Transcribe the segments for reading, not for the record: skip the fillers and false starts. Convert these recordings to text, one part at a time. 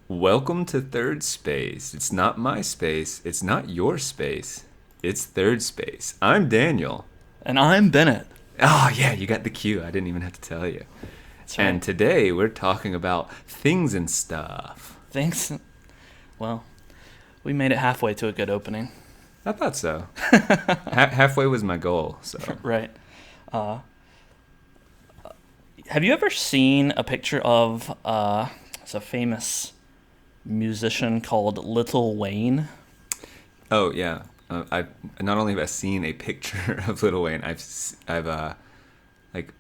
Welcome to Third Space. It's not my space. It's not your space. It's Third Space. I'm Daniel. And I'm Bennett. Oh, yeah, you got the cue. I didn't even have to tell you. That's right. And today we're talking about things and stuff. Thanks. Well, we made it halfway to a good opening. I thought so. Halfway was my goal, so. Right. Have you ever seen a picture of it's a famous musician called Lil Wayne? Oh, yeah. I not only have I seen a picture of Lil Wayne, I've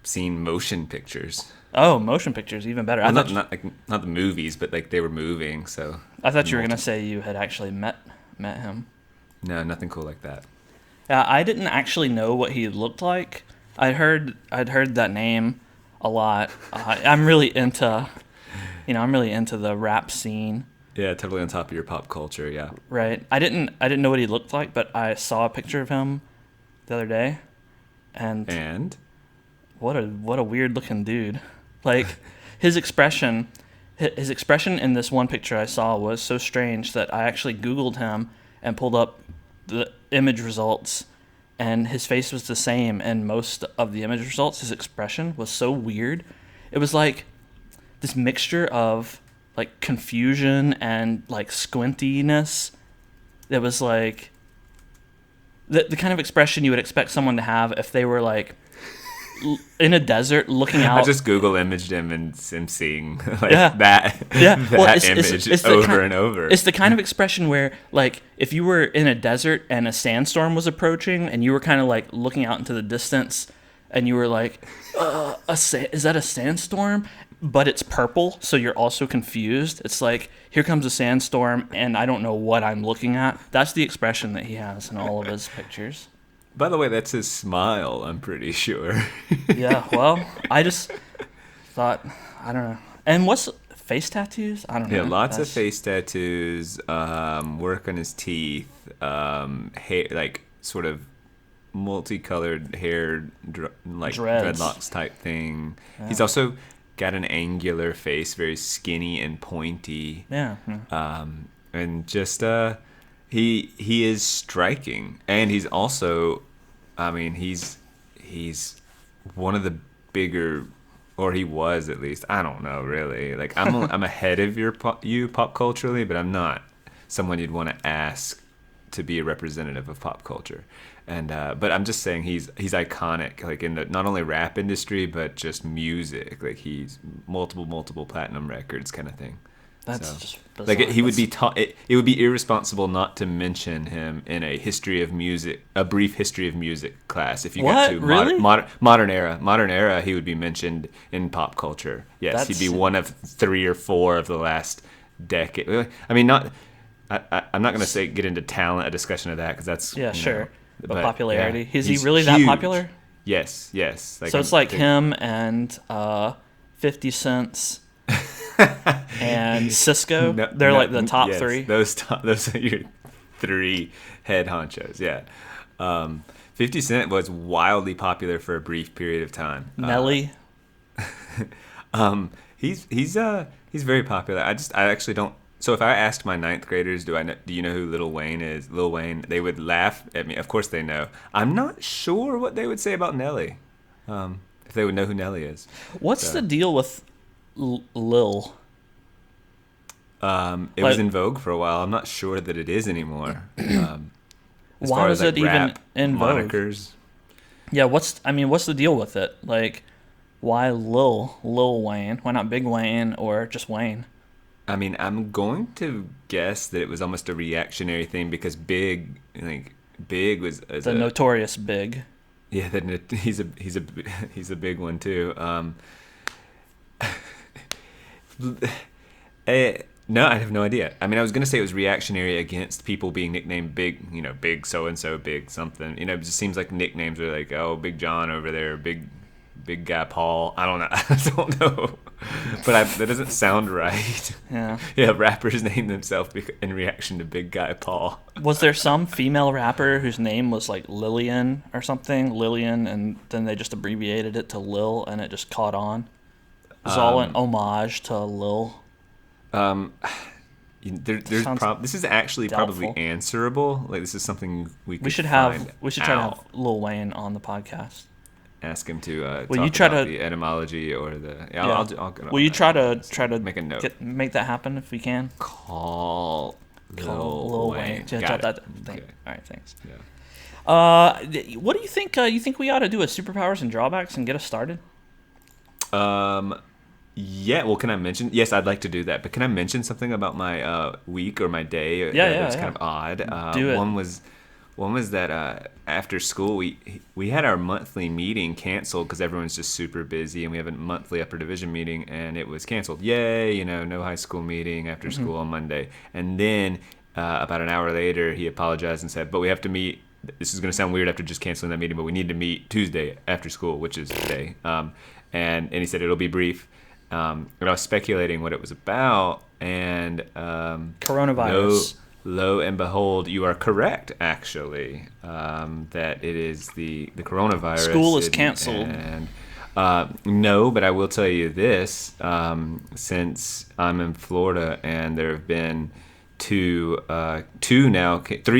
seen motion pictures. Oh, motion pictures, even better. Well, not the movies, but like they were moving. So I thought you were gonna say you had actually met him. No, nothing cool like that. Yeah, I didn't actually know what he looked like. I'd heard that name a lot. I'm really into the rap scene. Yeah, totally on top of your pop culture. Yeah. Right. I didn't know what he looked like, but I saw a picture of him the other day, and what a weird looking dude. Like his expression in this one picture I saw was so strange that I actually Googled him and pulled up the image results, and his face was the same in most of the image results. His expression was so weird. It was like this mixture of like confusion and like squintiness. That was like the kind of expression you would expect someone to have if they were like in a desert looking out. I just Google imaged him and am seeing that image it's over and over. It's the kind of expression where, like, if you were in a desert and a sandstorm was approaching and you were kind of like looking out into the distance and you were like, is that a sandstorm? But it's purple, so you're also confused. It's like, here comes a sandstorm and I don't know what I'm looking at. That's the expression that he has in all of his pictures. By the way, that's his smile, I'm pretty sure. Yeah, well, I just thought, I don't know. And what's face tattoos? I don't know. Yeah, lots of face tattoos, work on his teeth, hair, like sort of multicolored hair, like Dreads. dreadlocks type thing. Yeah. He's also got an angular face, very skinny and pointy. Yeah. And just he is striking, and he's also, I mean, he's one of the bigger, or he was at least. I don't know really. Like I'm ahead of you pop culturally, but I'm not someone you'd want to ask to be a representative of pop culture. And but I'm just saying he's iconic, like in the not only rap industry but just music. Like he's multiple platinum records kind of thing. That's just bizarre. Like he would be taught. It would be irresponsible not to mention him in a brief history of music class. If you got to Really? modern era, he would be mentioned in pop culture. Yes, he'd be one of 3 or 4 of the last decade. I mean, not. I'm not going to say get into talent, a discussion of that, because that's sure. But popularity. Yeah, Is he really that popular? Yes. Like, so it's like him and 50 Cent and Cisco. They're like the top 3. Those are your 3 head honchos. Yeah. 50 Cent was wildly popular for a brief period of time. Nelly. He's very popular. I actually don't. So if I asked my 9th graders, do you know who Lil Wayne is? Lil Wayne, they would laugh at me. Of course they know. I'm not sure what they would say about Nelly. If they would know who Nelly is. What's the deal with Lil? It was in vogue for a while. I'm not sure that it is anymore. Why was it even in vogue? Monikers. Yeah, what's the deal with it? Like, why Lil Wayne? Why not Big Wayne or just Wayne? I mean, I'm going to guess that it was almost a reactionary thing because Big was the notorious Big. Yeah, he's a big one too. No, I have no idea. I mean, I was going to say it was reactionary against people being nicknamed Big, Big so-and-so, Big something. It just seems like nicknames are like, oh, Big John over there, Big guy Paul. I don't know. I don't know. But that doesn't sound right. Yeah. Yeah, rappers name themselves in reaction to Big Guy Paul. Was there some female rapper whose name was like Lillian or something? Lillian, and then they just abbreviated it to Lil, and it just caught on? It was all an homage to Lil. This is actually doubtful. probably answerable. Like, this is something we should try to have Lil Wayne on the podcast. Ask him to Will talk you try about to, the etymology or the. Yeah, yeah. I'll get on Will you that. try to make a note? Make that happen if we can? Call Lil Wayne. Yeah, Got that it. thing. Okay. All right, thanks. Yeah. What do you think? You think we ought to do a superpowers and drawbacks and get us started? Yeah. Well, can I mention? Yes, I'd like to do that. But can I mention something about my week or my day? That was kind of odd. Do it. One was that after school we had our monthly meeting canceled because everyone's just super busy, and we have a monthly upper division meeting, and it was canceled. Yay! No high school meeting after school on Monday. And then about an hour later, he apologized and said, "But we have to meet." This is going to sound weird after just canceling that meeting, but we need to meet Tuesday after school, which is today. And he said it'll be brief. And I was speculating what it was about, and coronavirus. Lo and behold, you are correct, actually, that it is the coronavirus. School is canceled. And no, but I will tell you this, since I'm in Florida and there have been three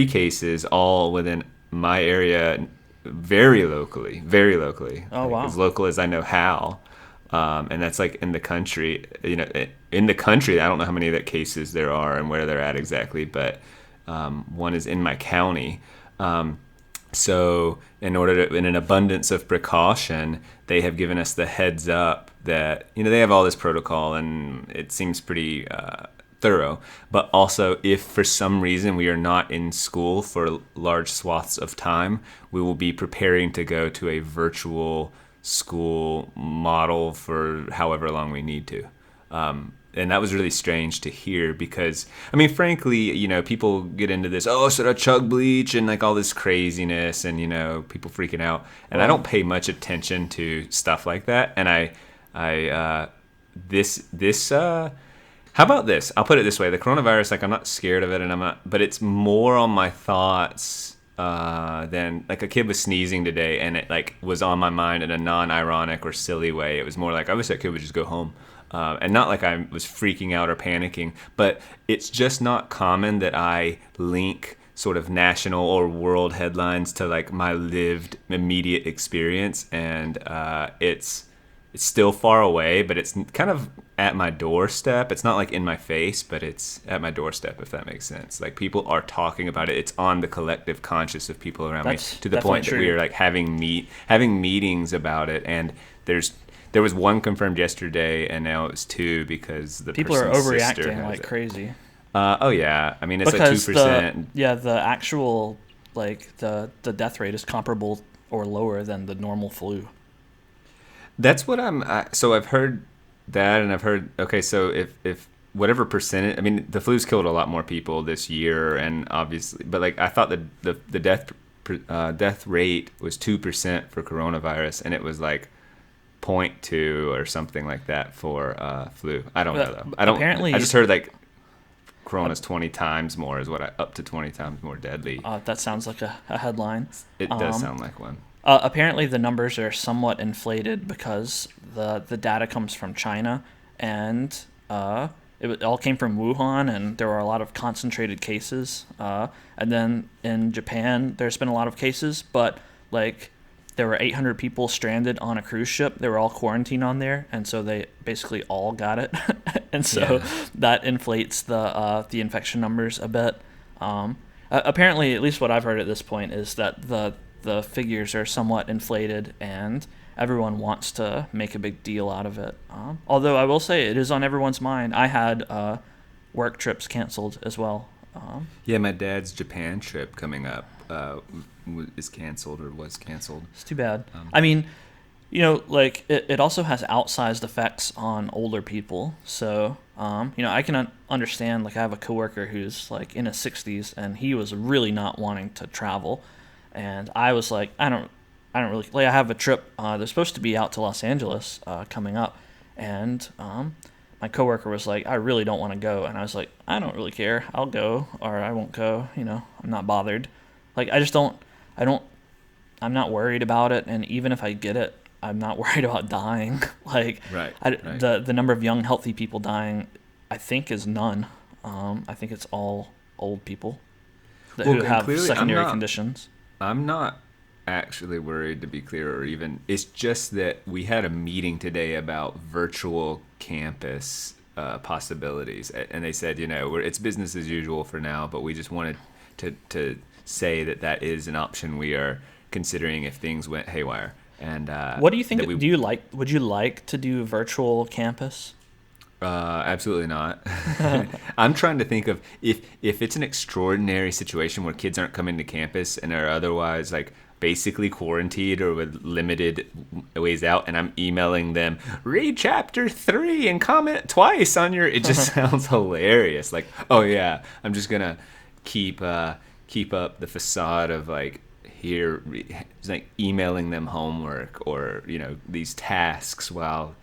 cases, all within my area, very locally. Oh, wow. As local as I know how. And that's like in the country, in the country, I don't know how many of that cases there are and where they're at exactly, but one is in my county. So in an abundance of precaution, they have given us the heads up that, they have all this protocol and it seems pretty thorough, but also if for some reason we are not in school for large swaths of time, we will be preparing to go to a virtual school model for however long we need to. And that was really strange to hear because, frankly, people get into this, should I chug bleach and like all this craziness and, people freaking out. And I don't pay much attention to stuff like that. And how about this? I'll put it this way. The coronavirus, like I'm not scared of it but it's more on my thoughts then like a kid was sneezing today and it like was on my mind in a non-ironic or silly way. It was more like I wish that kid would just go home, and not like I was freaking out or panicking, but it's just not common that I link sort of national or world headlines to like my lived immediate experience, and it's still far away, but it's kind of at my doorstep. It's not like in my face, but it's at my doorstep, if that makes sense. Like people are talking about it. It's on the collective conscious of people around me to the point that we are like having meetings about it. And there was one confirmed yesterday, and now it's two because the people are overreacting like crazy. Oh yeah, it's because like 2%. The actual like the death rate is comparable or lower than the normal flu. That's what so I've heard that, and I've heard, okay, so if whatever percentage, the flu's killed a lot more people this year, and obviously, but like I thought that the death rate was 2% for coronavirus, and it was like 0.2 or something like that for flu. I don't know though. I just heard like corona's 20 times more up to 20 times more deadly. That sounds like a headline. It does sound like one. Apparently the numbers are somewhat inflated because the data comes from China, and it all came from Wuhan, and there were a lot of concentrated cases. And then in Japan, there's been a lot of cases, but like there were 800 people stranded on a cruise ship. They were all quarantined on there, and so they basically all got it. And so that inflates the infection numbers a bit. Apparently, at least what I've heard at this point is that the figures are somewhat inflated, and everyone wants to make a big deal out of it. Although I will say it is on everyone's mind. I had work trips canceled as well. My dad's Japan trip coming up is canceled or was canceled. It's too bad. Like it also has outsized effects on older people. So, I can understand, like I have a coworker who's like in his 60s, and he was really not wanting to travel. And I was like, I don't really, like I have a trip, they're supposed to be out to Los Angeles coming up, and my coworker was like, I really don't want to go, and I was like, I don't really care, I'll go or I won't go, I'm not bothered. Like I'm not worried about it, and even if I get it, I'm not worried about dying. Like right. The number of young healthy people dying, I think, is none. I think it's all old people Well, who and have clearly, secondary conditions. I'm not actually worried, to be clear, or even. It's just that we had a meeting today about virtual campus possibilities, and they said, it's business as usual for now, but we just wanted to say that is an option we are considering if things went haywire. And what do you think? Would you like to do virtual campus? Absolutely not. I'm trying to think of if it's an extraordinary situation where kids aren't coming to campus and are otherwise like basically quarantined or with limited ways out, and I'm emailing them, read chapter 3 and comment twice on your. It just sounds hilarious. Like, oh yeah, I'm just gonna keep up the facade of like here, like emailing them homework or these tasks while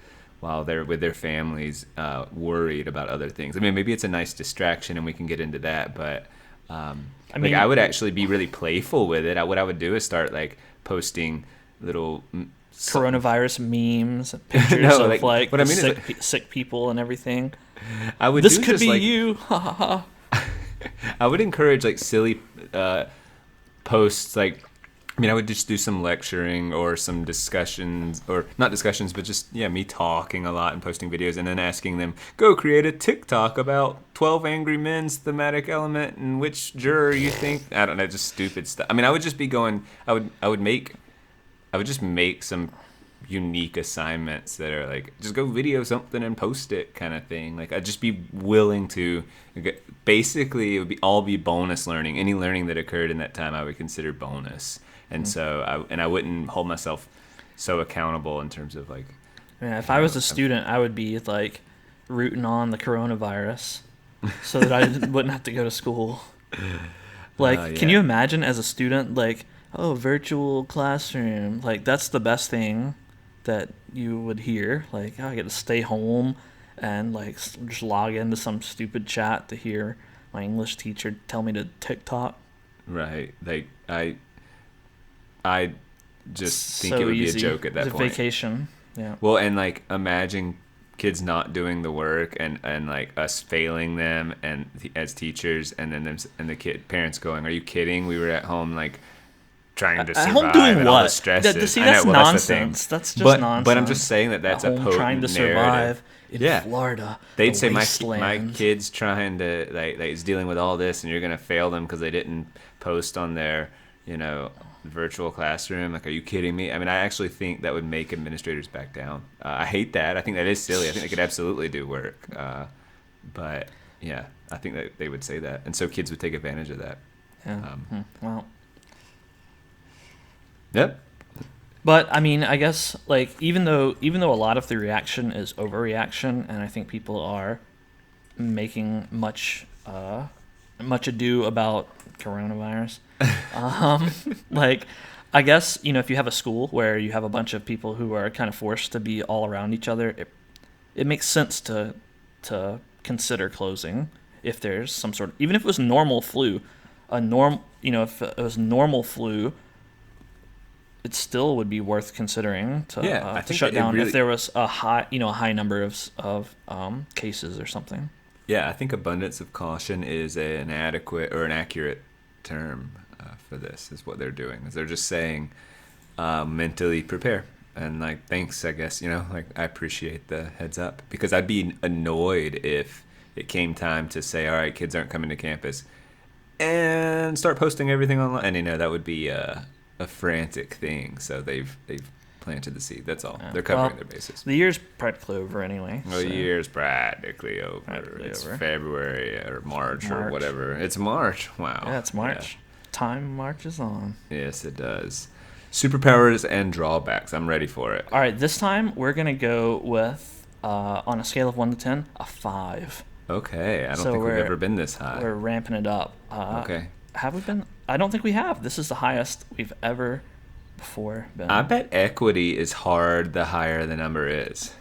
they're with their families, worried about other things. I mean, maybe it's a nice distraction, and we can get into that. But I would actually be really playful with it. What I would do is start like posting little coronavirus memes, pictures of like what I mean sick people and everything. I would. This could be like, you. Ha ha ha. I would encourage like silly posts like. I would just do some lecturing or some discussions, or not discussions, but just, me talking a lot and posting videos and then asking them, go create a TikTok about 12 Angry Men's thematic element and which juror you think, I don't know, just stupid stuff. I would just be going, I would just make some unique assignments that are like, just go video something and post it kind of thing. Like, I'd just be willing to, basically, it would all be bonus learning. Any learning that occurred in that time, I would consider bonus. And so I wouldn't hold myself so accountable in terms of like. Yeah, if I was a student, I would be like rooting on the coronavirus so that I wouldn't have to go to school. Like, can you imagine as a student, like, oh, virtual classroom, like that's the best thing that you would hear. Like, oh, I get to stay home and like just log into some stupid chat to hear my English teacher tell me to TikTok. Right. Like I just think it would be a joke at that point. Vacation, yeah. Well, and like imagine kids not doing the work and like us failing them and as teachers, and then the parents going, "Are you kidding? We were at home like trying to survive." At home doing what? All the stresses. See, that's nonsense. That's just nonsense. But I'm just saying that's a potent trying to narrative. Survive in Florida. They'd say my kid's trying to like is dealing with all this, and you're gonna fail them because they didn't post on their virtual classroom. Like, are you kidding me? I actually think that would make administrators back down. I hate that. I think that is silly. I think they could absolutely do work. But yeah, I think that they would say that, and so kids would take advantage of that. Yeah. Well. Yep. But I guess like even though a lot of the reaction is overreaction, and I think people are making much ado about coronavirus. Like, I guess if you have a school where you have a bunch of people who are kind of forced to be all around each other, it makes sense to consider closing if there's some sort of, even if it was normal flu, if it was normal flu, it still would be worth considering to shut down if there was a high number of cases or something. Yeah, I think abundance of caution is an adequate or an accurate term for this. Is what they're doing. Is they're just saying mentally prepare and like thanks. I guess like I appreciate the heads up, because I'd be annoyed if it came time to say, all right, kids aren't coming to campus, and start posting everything online. And that would be a frantic thing. So they've planted the seed. That's all. Yeah. They're covering their bases. The year's practically over anyway. Well, the year's practically over. It's February or March or whatever. It's March. Wow. Yeah, it's March. Yeah. Time marches on. Yes, it does. Superpowers and Drawbacks. I'm ready for it. All right, this time we're going to go with, on a scale of 1 to 10, a 5. Okay, I don't think we've ever been this high. We're ramping it up. Okay. Have we been? I don't think we have. This is the highest we've ever before been. I bet equity is hard the higher the number is.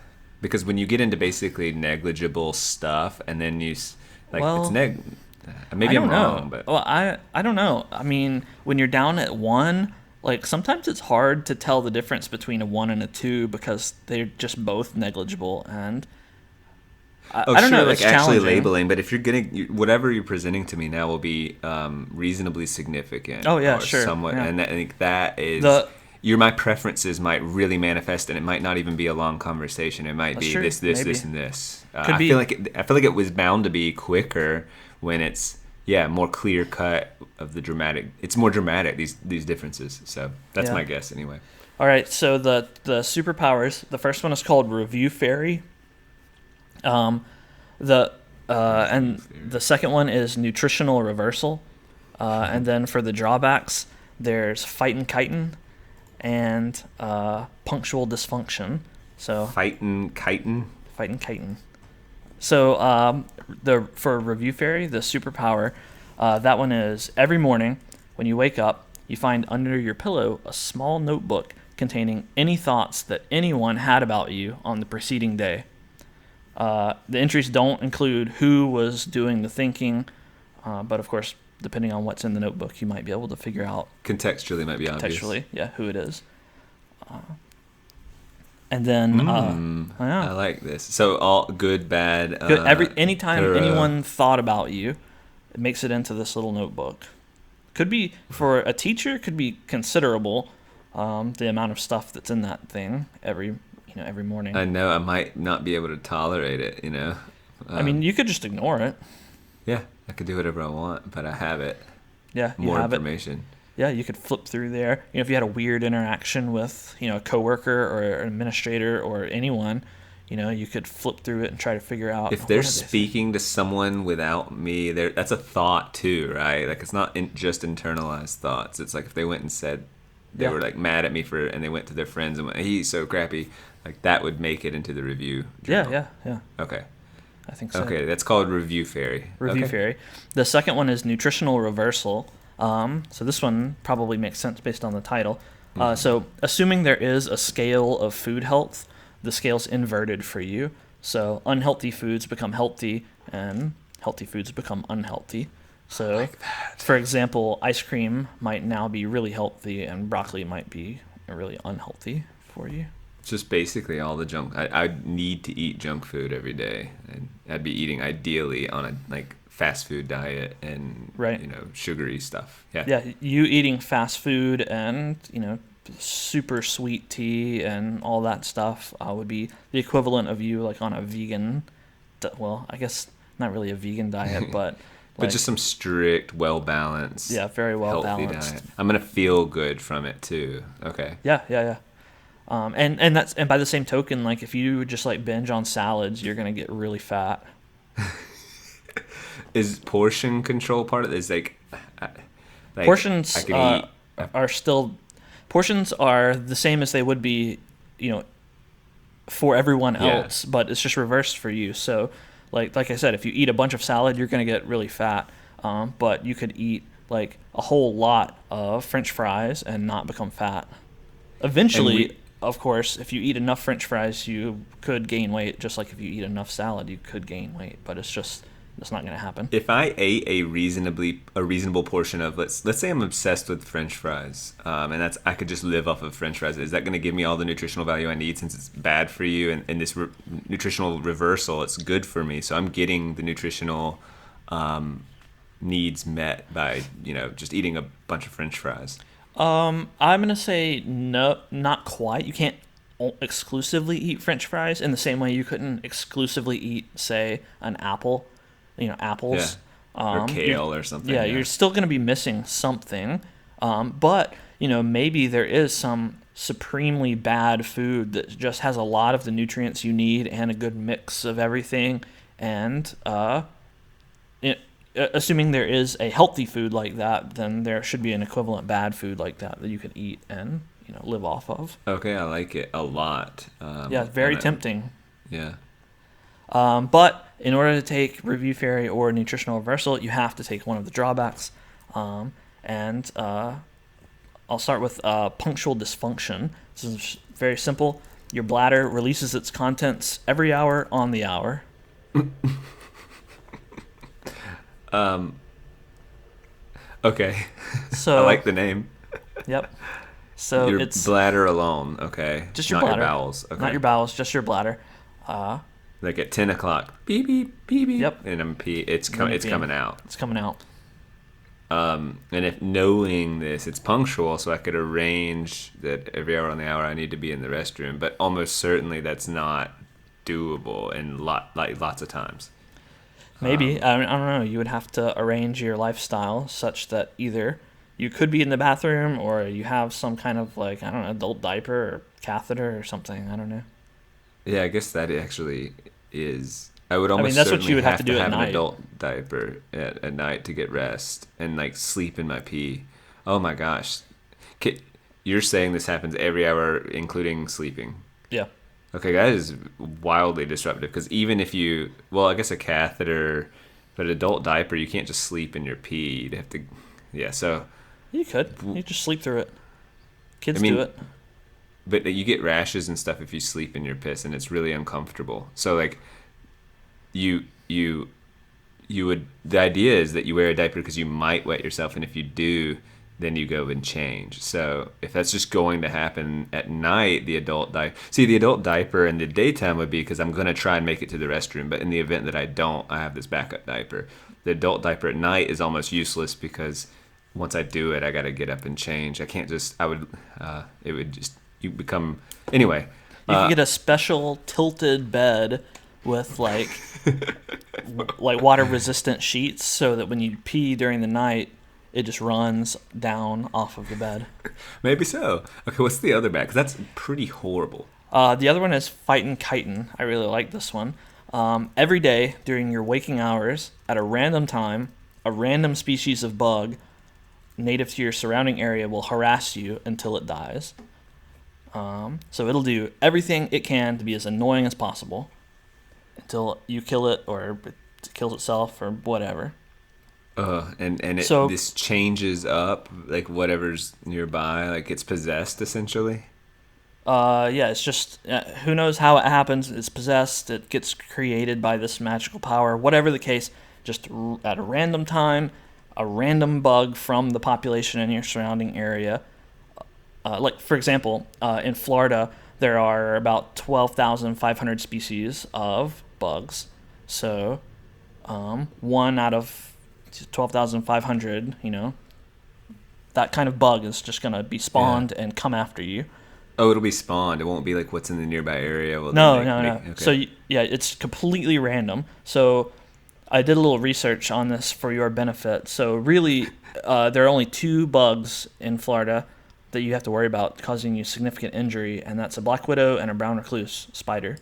Because when you get into basically negligible stuff, and then it's maybe I'm wrong, but well, I don't know. When you're down at 1, like sometimes it's hard to tell the difference between a 1 and a 2 because they're just both negligible. And I don't know. Like It's actually challenging. labeling, but if you're getting whatever you're presenting to me now will be reasonably significant. Oh yeah, or sure. somewhat, Yeah. and I think that is The my preferences might really manifest, and it might not even be a long conversation. It might That's be true. this, Maybe. and this. Could I be. feel like it was bound to be quicker when it's more clear cut of the dramatic. It's more dramatic these differences. So that's Yeah. my guess anyway. All right. So the superpowers. The first one is called Review Fairy. The and the second one is Nutritional Reversal. And then for the drawbacks, there's Fightin' Chitin and Punctual Dysfunction. So Fightin' Chitin. Chitin. So for Review Fairy, the superpower, that one is every morning when you wake up, you find under your pillow a small notebook containing any thoughts that anyone had about you on the preceding day. The entries don't include who was doing the thinking, but of course, depending on what's in the notebook, you might be able to figure out Contextually might be obvious. who it is. And then, I like this. So all good, bad. Anytime anyone thought about you, it makes it into this little notebook. Could be for a teacher, could be considerable. The amount of stuff that's in that thing every morning. I know I might not be able to tolerate it. I mean, you could just ignore it. Yeah, I could do whatever I want, but I have it. Yeah, you More have information. Yeah, you could flip through there. If you had a weird interaction with, a coworker or an administrator or anyone, you could flip through it and try to figure out. If they're speaking to someone without me, that's a thought too, right? Like it's not just internalized thoughts. It's like if they went and said they were like mad at me and they went to their friends and went, "He's so crappy," like that would make it into the review journal. Yeah. Okay. I think so. Okay, that's called Review Fairy. Review Fairy. The second one is Nutritional Reversal. So this one probably makes sense based on the title. So assuming there is a scale of food health, the scale's inverted for you. So unhealthy foods become healthy and healthy foods become unhealthy. So, for example, ice cream might now be really healthy and broccoli might be really unhealthy for you. Just basically all the junk. I need to eat junk food every day, and I'd be eating ideally on a fast food diet and sugary stuff. Yeah, you eating fast food and super sweet tea and all that stuff would be the equivalent of you on a vegan. Well, I guess not really a vegan diet, but. But just some strict, well-balanced, very well-balanced diet. I'm gonna feel good from it too. Okay. Yeah. And by the same token, if you just binge on salads, you're gonna get really fat. Is portion control part of this? Portions are still portions are the same as they would be, for everyone else, but it's just reversed for you. So. Like I said, if you eat a bunch of salad, you're going to get really fat. But you could eat a whole lot of French fries and not become fat. Eventually, of course, if you eat enough French fries, you could gain weight. Just like if you eat enough salad, you could gain weight. But it's not going to happen. If I ate a reasonable portion of let's say I'm obsessed with French fries, and I could just live off of French fries. Is that going to give me all the nutritional value I need since it's bad for you? And in this nutritional reversal, it's good for me. So I'm getting the nutritional needs met by just eating a bunch of French fries. I'm going to say no, not quite. You can't exclusively eat French fries in the same way you couldn't exclusively eat, say, an apple. Apples. Or kale or something. Yeah, you're still going to be missing something. But, maybe there is some supremely bad food that just has a lot of the nutrients you need and a good mix of everything. And assuming there is a healthy food like that, then there should be an equivalent bad food like that you could eat and, live off of. Okay, I like it a lot. Very tempting. Yeah. But in order to take Review Fairy or Nutritional Reversal, you have to take one of the drawbacks. And I'll start with Punctual Dysfunction. This is very simple. Your bladder releases its contents every hour on the hour. Okay. So I like the name. Yep. So it's bladder alone. Okay. Just your not bladder. Your bowels. Okay. Not your bowels, just your bladder. Like at 10 o'clock, beep, beep, beep, beep. Yep. And it's coming out. It's coming out. And if knowing this, it's punctual, so I could arrange that every hour on the hour I need to be in the restroom. But almost certainly that's not doable in lots of times. Maybe. I don't know. You would have to arrange your lifestyle such that either you could be in the bathroom or you have some kind of like, I don't know, adult diaper or catheter or something. I don't know. Yeah, I guess that actually is. I would almost that's what certainly you would have have to do at an night. adult diaper at night to get rest and like sleep in my pee. Oh my gosh. You're saying this happens every hour, including sleeping. Yeah. Okay, that is wildly disruptive because even if I guess a catheter, but adult diaper, you can't just sleep in your pee. You'd have to, yeah, so. You could. You just sleep through it. Kids do it. But you get rashes and stuff if you sleep in your piss, and it's really uncomfortable. So, like, you would, the idea is that you wear a diaper because you might wet yourself, and if you do, then you go and change. So if that's just going to happen at night, the adult diaper in the daytime would be because I'm going to try and make it to the restroom, but in the event that I don't, I have this backup diaper. The adult diaper at night is almost useless because once I do it, I got to get up and change. I can't just, it would just, you become, anyway. You can get a special tilted bed with like water resistant sheets so that when you pee during the night, it just runs down off of the bed. Maybe so. Okay, what's the other bad? 'Cause that's pretty horrible. The other one is fightin' kitin'. I really like this one. Every day during your waking hours, at a random time, a random species of bug native to your surrounding area will harass you until it dies. So it'll do everything it can to be as annoying as possible until you kill it or it kills itself or whatever. This changes up, like whatever's nearby, like it's possessed essentially. Yeah, it's just who knows how it happens. It's possessed. It gets created by this magical power. Whatever the case, just at a random time, a random bug from the population in your surrounding area. Like for example, in Florida, there are about 12,500 species of bugs. So, one out of 12,500, that kind of bug is just gonna be spawned and come after you. Oh, it'll be spawned. It won't be like what's in the nearby area. No. Okay. So it's completely random. So I did a little research on this for your benefit. So really, there are only 2 bugs in Florida that you have to worry about causing you significant injury, and that's a black widow and a brown recluse spider.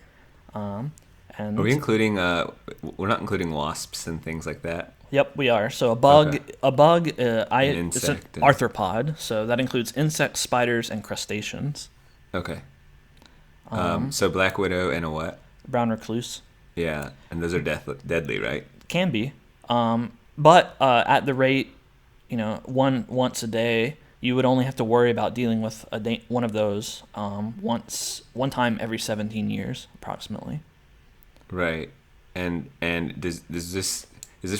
And are we including? We're not including wasps and things like that. Yep, we are. So a bug, Okay. It's an arthropod, so that includes insects, spiders, and crustaceans. Okay. So black widow and a what? Brown recluse. Yeah, and those are deadly, right? Can be, but at the rate, once a day, you would only have to worry about dealing with one of those one time every 17 years, approximately. Right, and is this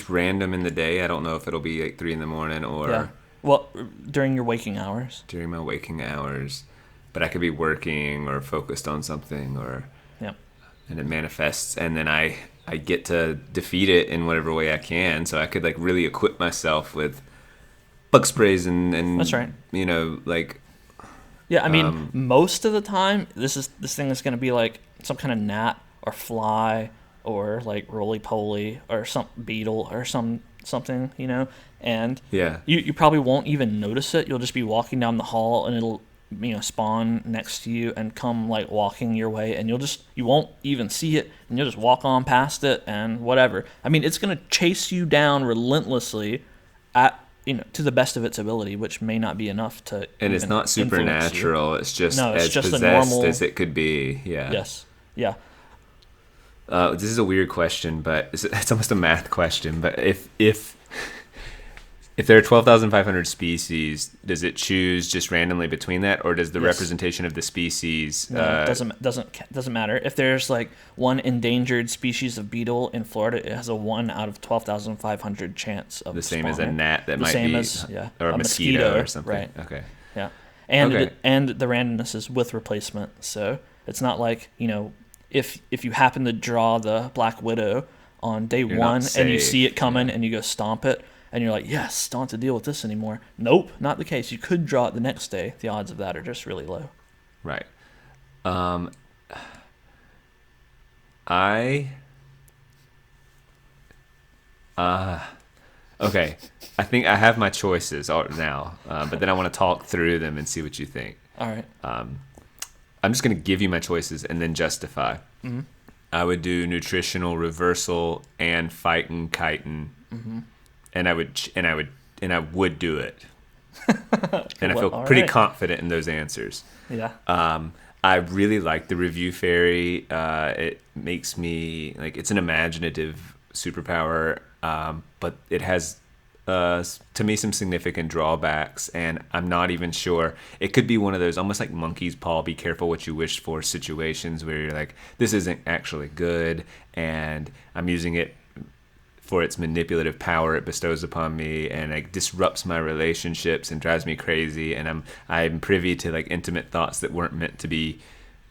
random in the day? I don't know if it'll be like 3 a.m. or yeah. Well, during your waking hours. During my waking hours, but I could be working or focused on something, or and it manifests, and then I get to defeat it in whatever way I can. So I could like really equip myself with bug sprays and that's right. Like. Yeah, I mean, most of the time, this thing is going to be like some kind of gnat or fly or like roly-poly or some beetle or something, and you probably won't even notice it. You'll just be walking down the hall and it'll spawn next to you and come like walking your way, and you won't even see it, and you'll just walk on past it and whatever. I mean, it's going to chase you down relentlessly at to the best of its ability, which may not be enough to. And it's not supernatural. It's just as just possessed a normal, as it could be. Yeah. Yes. Yeah. This is a weird question, but it's almost a math question. But if there are 12,500 species, does it choose just randomly between that, or does the representation of the species? No, it doesn't matter. If there's like one endangered species of beetle in Florida, it has a 1 out of 12,500 chance of the same spawning. as a gnat that might be, or a mosquito or something. Right. Okay. Yeah, and the randomness is with replacement, so it's not like if you happen to draw the Black Widow on day You're one not and you safe. see it coming and you go stomp it and you're like, yes, don't have to deal with this anymore. Nope, not the case. You could draw it the next day. The odds of that are just really low. Right. Okay. I think I have my choices now, but then I want to talk through them and see what you think. All right. I'm just going to give you my choices and then justify. Mm-hmm. I would do nutritional reversal and fighting chitin, and I would do it. And I feel pretty confident in those answers. Yeah. I really like the review fairy. It makes me like, it's an imaginative superpower, but it has to me some significant drawbacks, and I'm not even sure. It could be one of those almost like monkey's paw, be careful what you wish for situations where you're like, this isn't actually good, and I'm using it for its manipulative power it bestows upon me, and it disrupts my relationships and drives me crazy, and I'm privy to like intimate thoughts that weren't meant to be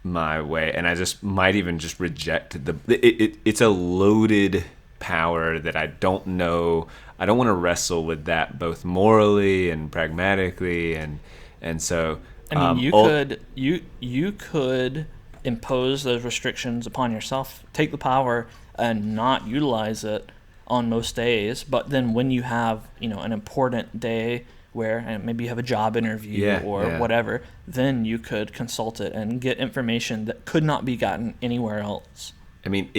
my way, and I just might even just reject it's a loaded power that I don't know. I don't want to wrestle with that both morally and pragmatically, and so I mean, you could impose those restrictions upon yourself, take the power and not utilize it on most days, but then when you have, an important day where and maybe you have a job interview or whatever, then you could consult it and get information that could not be gotten anywhere else. I mean,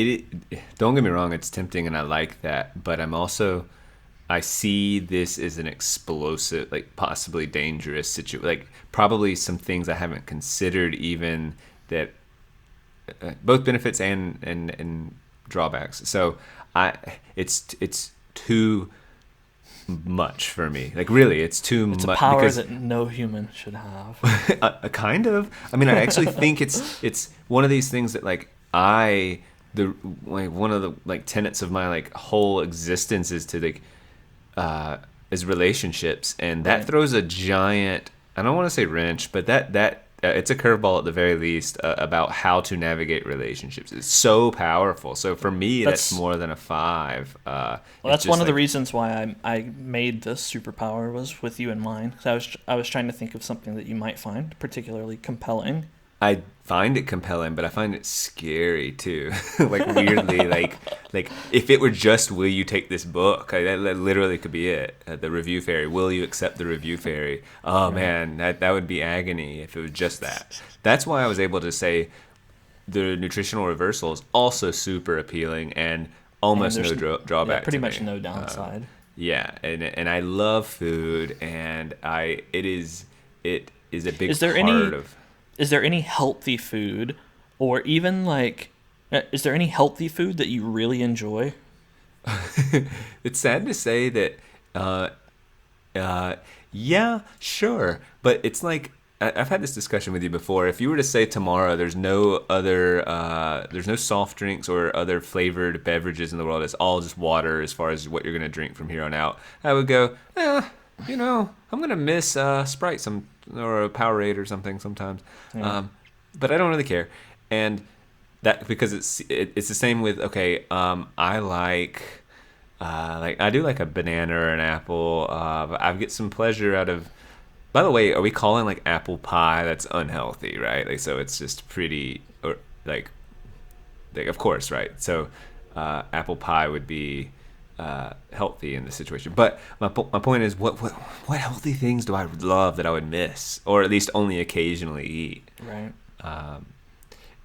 don't get me wrong, it's tempting and I like that, but I see this as an explosive, like possibly dangerous situation, like probably some things I haven't considered even, that both benefits and drawbacks. So it's too much for me. Like really, it's too much. It's a power that no human should have. a kind of. I mean, I actually think it's one of these things that like one of the like tenets of my like whole existence is to like is relationships, and that throws a giant, I don't want to say wrench, but that it's a curveball at the very least about how to navigate relationships. It's so powerful. So for me, that's more than a 5. Well, that's one of the reasons why I made this superpower, was with you in mind. Because I was trying to think of something that you might find particularly compelling. I find it compelling, but I find it scary too. Like weirdly, like if it were just, will you take this book? That literally could be it. The review fairy. Will you accept the review fairy? Oh man, that would be agony if it was just that. That's why I was able to say the nutritional reversal is also super appealing and almost no drawback. Yeah, pretty much no downside. And I love food, and it is a big part of. Is there any healthy food, or even is there any healthy food that you really enjoy? It's sad to say that, yeah, sure. But it's like, I've had this discussion with you before. If you were to say tomorrow there's no soft drinks or other flavored beverages in the world, it's all just water as far as what you're going to drink from here on out, I would go, I'm going to miss Sprite or a Powerade or something sometimes. Yeah. But I don't really care. And that, because it's the same with, I like I do like a banana or an apple. I get some pleasure out of, by the way, are we calling like apple pie? That's unhealthy, right? Like, so it's just pretty, or like of course, right? So apple pie would be healthy in this situation, but my point is, what healthy things do I love that I would miss, or at least only occasionally eat? Right.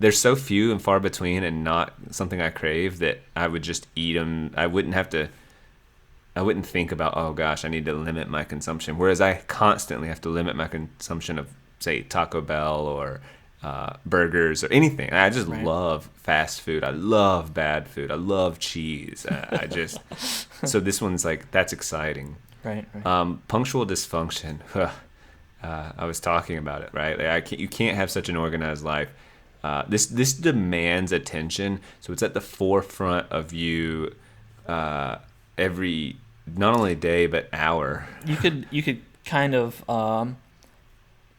They're so few and far between, and not something I crave, that I would just eat them. I wouldn't think about, oh gosh, I need to limit my consumption. Whereas I constantly have to limit my consumption of, say, Taco Bell or burgers or anything. I just love fast food. I love bad food. I love cheese. So this one's like, that's exciting. Right. Punctual dysfunction. I was talking about it, right? Like you can't have such an organized life. This demands attention, so it's at the forefront of you every, not only day but hour. You could kind of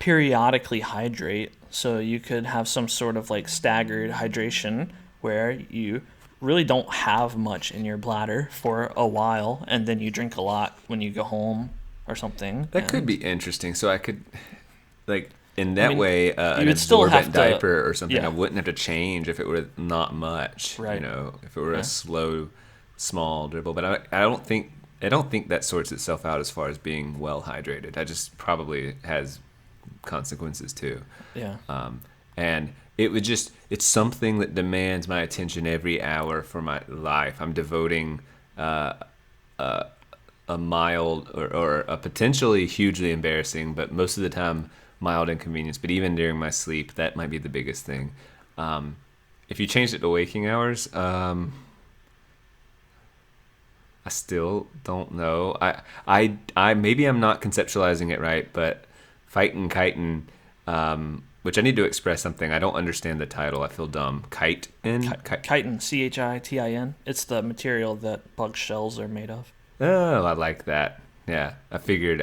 periodically hydrate. So you could have some sort of like staggered hydration where you really don't have much in your bladder for a while, and then you drink a lot when you go home or something. That could be interesting. So I could, like, in that mean, way, an would still have absorbent to- diaper or something, yeah. I wouldn't have to change if it were not much. Right. You know, if it were Yeah. a slow, small dribble. But I don't think that sorts itself out as far as being well hydrated. I just probably has consequences too. Yeah. And it's something that demands my attention every hour for my life. I'm devoting a mild or a potentially hugely embarrassing, but most of the time mild inconvenience. But even during my sleep, that might be the biggest thing. If you changed it to waking hours, I still don't know. I maybe I'm not conceptualizing it right, but fightin' chitin, which I need to express something. I don't understand the title. I feel dumb. Chitin? Chitin, CHITIN. It's the material that bug shells are made of. Oh, I like that. Yeah, I figured.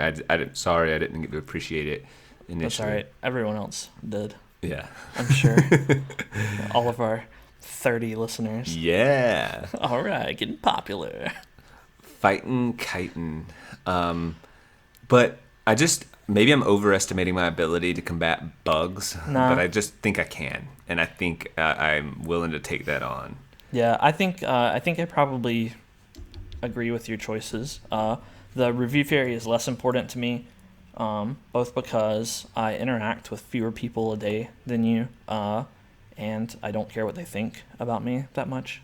Sorry, I didn't get to appreciate it initially. That's all right. Everyone else did. Yeah. I'm sure. All of our 30 listeners. Yeah. All right, getting popular. Fightin' chitin. But maybe I'm overestimating my ability to combat bugs, Nah. but I just think I can, and I think I'm willing to take that on. Yeah, I think I probably agree with your choices. The review fairy is less important to me, both because I interact with fewer people a day than you, and I don't care what they think about me that much.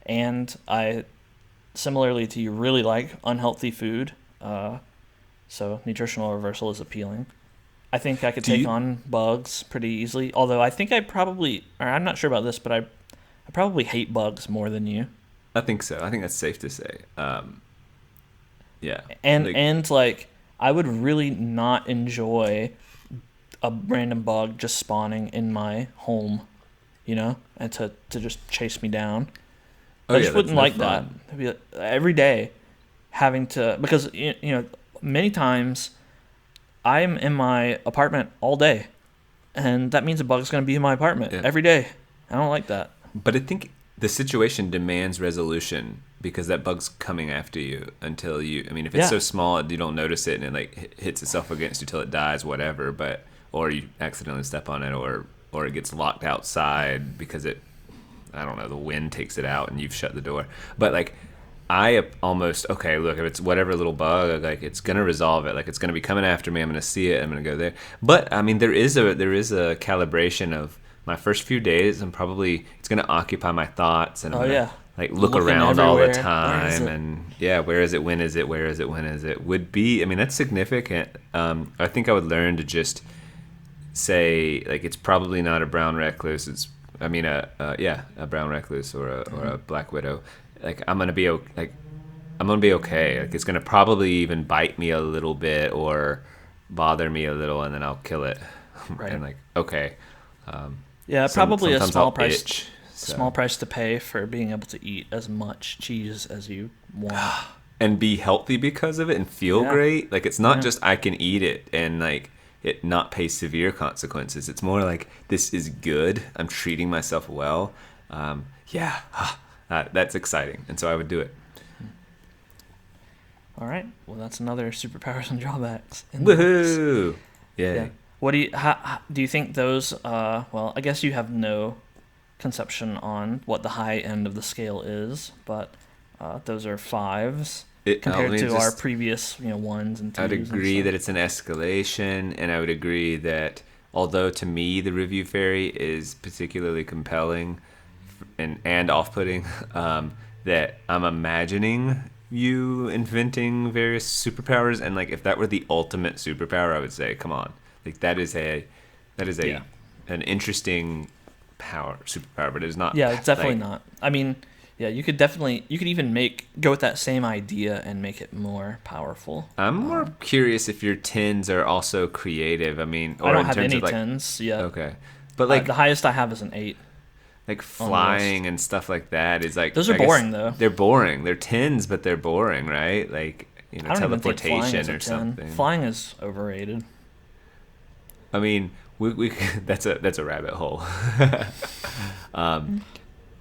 And I, similarly to you, really like unhealthy food. So nutritional reversal is appealing. I think I could take on bugs pretty easily. Although I think I'm not sure about this, but I probably hate bugs more than you. I think so. I think that's safe to say. Yeah. And I would really not enjoy a random bug just spawning in my home, and to just chase me down. I just wouldn't like that. It'd be every day having to, because many times I'm in my apartment all day, and that means a bug's going to be in my apartment every day. I don't like that. But I think the situation demands resolution because that bug's coming after you until if it's so small you don't notice it and it hits itself against you till it dies, whatever, or you accidentally step on it or it gets locked outside because the wind takes it out and you've shut the door. But I almost, look, if it's whatever little bug, it's going to resolve it. It's going to be coming after me. I'm going to see it. I'm going to go there. But, there is a calibration of my first few days. It's going to occupy my thoughts. And I'm going to, look looking around all the everywhere. time. And, where is it? When is it? Where is it? When is it? Would be, that's significant. I think I would learn to just say, it's probably not a brown recluse. It's, a brown recluse or a black widow. I'm gonna be okay. It's gonna probably even bite me a little bit or bother me a little, and then I'll kill it. Right. And probably a small I'll price. itch, so. Small price to pay for being able to eat as much cheese as you want and be healthy because of it and feel great. It's not just I can eat it and it not pay severe consequences. It's more this is good. I'm treating myself well. That's exciting, and so I would do it. All right. Well, that's another Superpowers and Drawbacks. Woohoo! Yeah. What do you think those? Well, I guess you have no conception on what the high end of the scale is, but those are 5s compared to our previous, 1s and 2s. I'd agree that it's an escalation, and I would agree that although to me the review fairy is particularly compelling and off-putting, that I'm imagining you inventing various superpowers, and if that were the ultimate superpower, I would say, come on, that is an interesting superpower, but it's not. Yeah, it's definitely not. You could even go with that same idea and make it more powerful. I'm more curious if your 10s are also creative. Or I don't have any 10s yet. Okay, but the highest I have is an 8. Flying and stuff like that is those are boring though. They're boring. They're 10s, but they're boring, right? I don't teleportation even think or something. Flying is overrated. I mean, we that's a rabbit hole.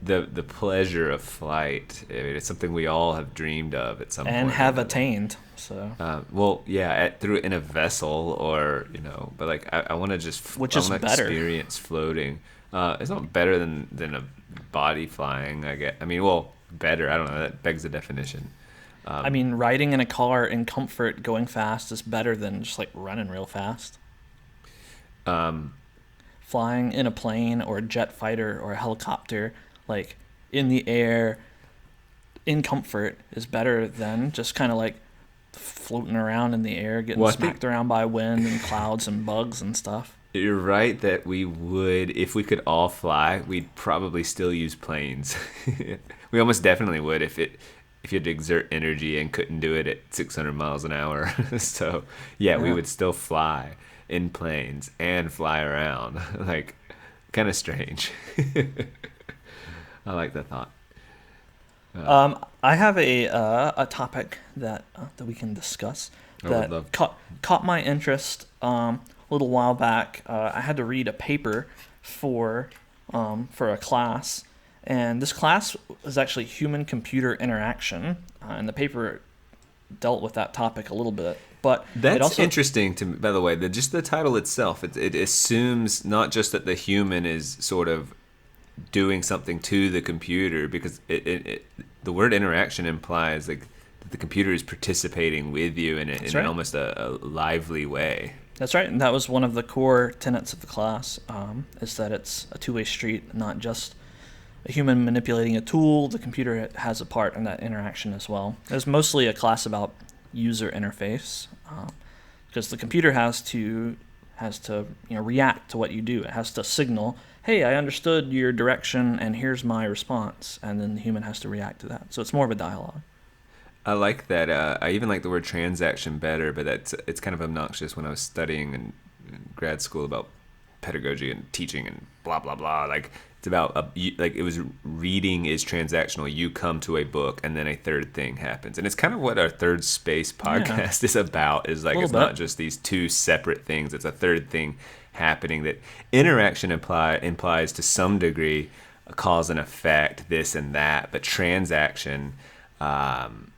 The pleasure of flight. I mean, it's something we all have dreamed of at some point. And have attained. So. Well, yeah, through in a vessel or but like I want to just Which is better. Experience floating. It's not better than a body flying. I guess. I mean, well, better. I don't know. That begs the definition. I mean, riding in a car in comfort, going fast is better than just like running real fast. Flying in a plane or a jet fighter or a helicopter, like in the air, in comfort, is better than just kind of like floating around in the air, getting smacked around by wind and clouds and bugs and stuff. You're right that we would, if we could all fly, we'd probably still use planes. We almost definitely would if you had to exert energy and couldn't do it at 600 miles an hour. So, yeah, we would still fly in planes and fly around. Like, kind of strange. I like that thought. I have a topic that we can discuss that caught my interest a little while back. I had to read a paper for a class, and this class was actually human-computer interaction, and the paper dealt with that topic a little bit. But that's also interesting to me, by the way. Just the title itself, it assumes not just that the human is sort of doing something to the computer, because the word interaction implies like that the computer is participating with you in almost a lively way. That's right, and that was one of the core tenets of the class, is that it's a two-way street, not just a human manipulating a tool. The computer has a part in that interaction as well. It was mostly a class about user interface, because the computer has to react to what you do. It has to signal, hey, I understood your direction, and here's my response, and then the human has to react to that. So it's more of a dialogue. I like that. I even like the word transaction better, but it's kind of obnoxious when I was studying in grad school about pedagogy and teaching and blah, blah, blah. Like, it's about, it was reading is transactional. You come to a book, and then a third thing happens. And it's kind of what our Third Space podcast is about, is like, it's not just these two separate things. It's a third thing happening. That interaction implies to some degree a cause and effect, this and that, but transaction, I'm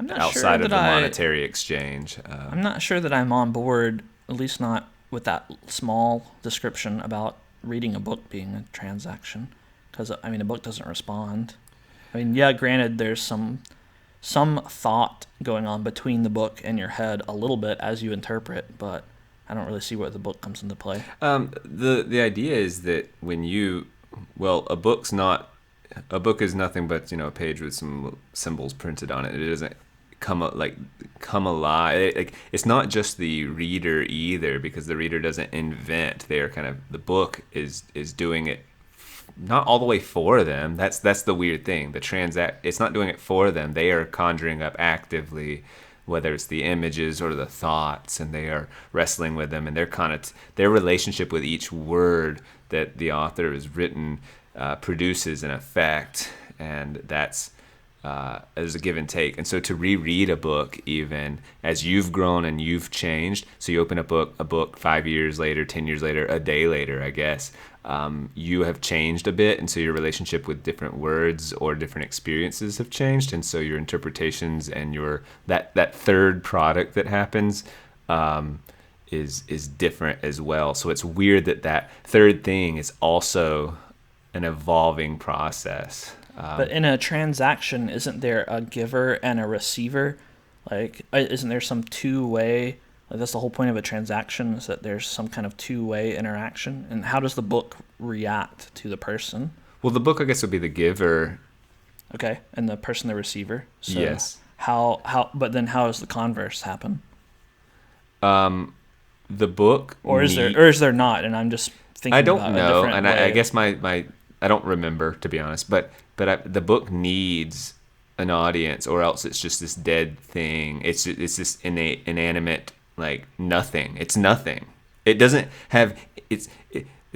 not outside of the monetary exchange. I'm not sure that I'm on board, at least not with that small description about reading a book being a transaction, because I mean a book doesn't respond. I mean, yeah, granted, there's some thought going on between the book and your head a little bit as you interpret, but I don't really see where the book comes into play. The idea is that a book is nothing but a page with some symbols printed on it. It doesn't come alive. It's not just the reader either, because the reader doesn't invent. They are kind of, the book is doing it, not all the way for them. That's the weird thing. It's not doing it for them. They are conjuring up actively, whether it's the images or the thoughts, and they are wrestling with them, and their relationship with each word that the author has written produces an effect, and that's as a give and take. And so to reread a book, even as you've grown and you've changed, so you open a book 5 years later, 10 years later, a day later, I guess, you have changed a bit, and so your relationship with different words or different experiences have changed, and so your interpretations and that third product that happens is different as well. So it's weird that third thing is also an evolving process. But in a transaction, isn't there a giver and a receiver? Like, isn't there some two-way? Like, that's the whole point of a transaction, is that there's some kind of two-way interaction. And how does the book react to the person? Well, the book, I guess, would be the giver. Okay, and the person the receiver. So yes. But then how does the converse happen? The book, or is there not? And I'm just thinking. I don't about know, a different and way. I guess my I don't remember, to be honest, but the book needs an audience, or else it's just this dead thing. It's this inanimate, like, nothing. It's nothing. It doesn't have. It's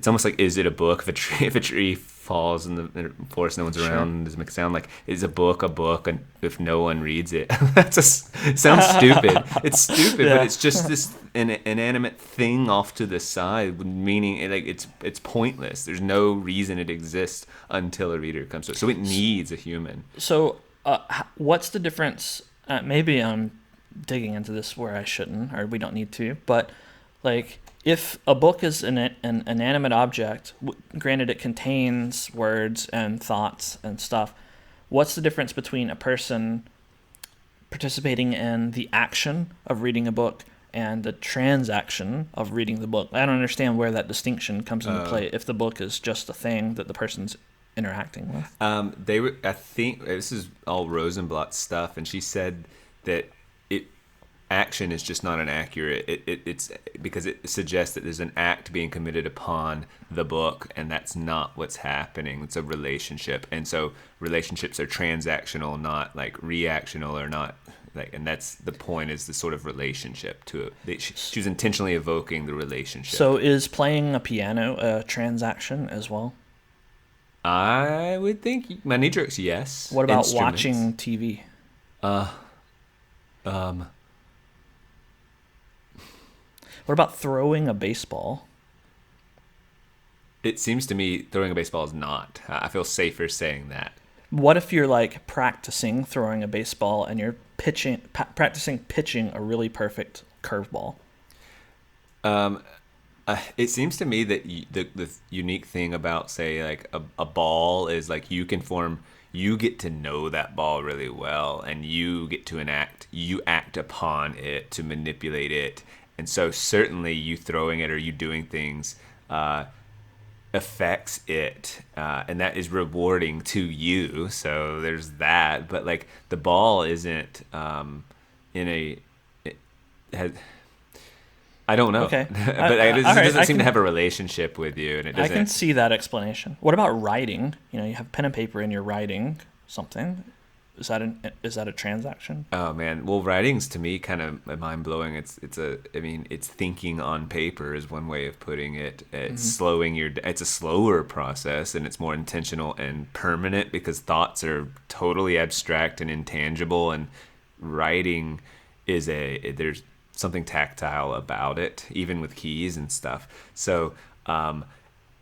almost like, is it a book if a tree falls in the forest, no one's Sure. around, and doesn't make a sound. Like, is a book, and if no one reads it? It sounds stupid. It's stupid, Yeah. but it's just this inanimate thing off to the side, meaning like it's pointless. There's no reason it exists until a reader comes to it. So it needs a human. So, what's the difference? Maybe I'm digging into this where I shouldn't, or we don't need to. But like, if a book is an inanimate object, granted it contains words and thoughts and stuff, what's the difference between a person participating in the action of reading a book and the transaction of reading the book? I don't understand where that distinction comes into play if the book is just a thing that the person's interacting with. I think this is all Rosenblatt stuff, and she said that action is just not an accurate. It's because it suggests that there's an act being committed upon the book, and that's not what's happening. It's a relationship, and so relationships are transactional, not like reactional, or not like. And that's the point, is the sort of relationship to it. She was intentionally evoking the relationship. So is playing a piano a transaction as well? I would think my knee jerks, yes. What about watching TV? What about throwing a baseball? It seems to me throwing a baseball is not. I feel safer saying that. What if you're like practicing throwing a baseball and you're practicing pitching a really perfect curveball? It seems to me that the unique thing about, say, like a ball is like you get to know that ball really well, and you get to you act upon it to manipulate it. And so certainly you throwing it or you doing things affects it, and that is rewarding to you. So there's that. But like the ball isn't I don't know. Okay. But it doesn't seem to have a relationship with you, and it doesn't. I can see that explanation. What about writing? You have pen and paper and you're writing something. Is that a transaction? Oh man, well, writing's to me kind of mind blowing. It's thinking on paper is one way of putting it. It's it's a slower process, and it's more intentional and permanent because thoughts are totally abstract and intangible, and writing there's something tactile about it, even with keys and stuff. So, and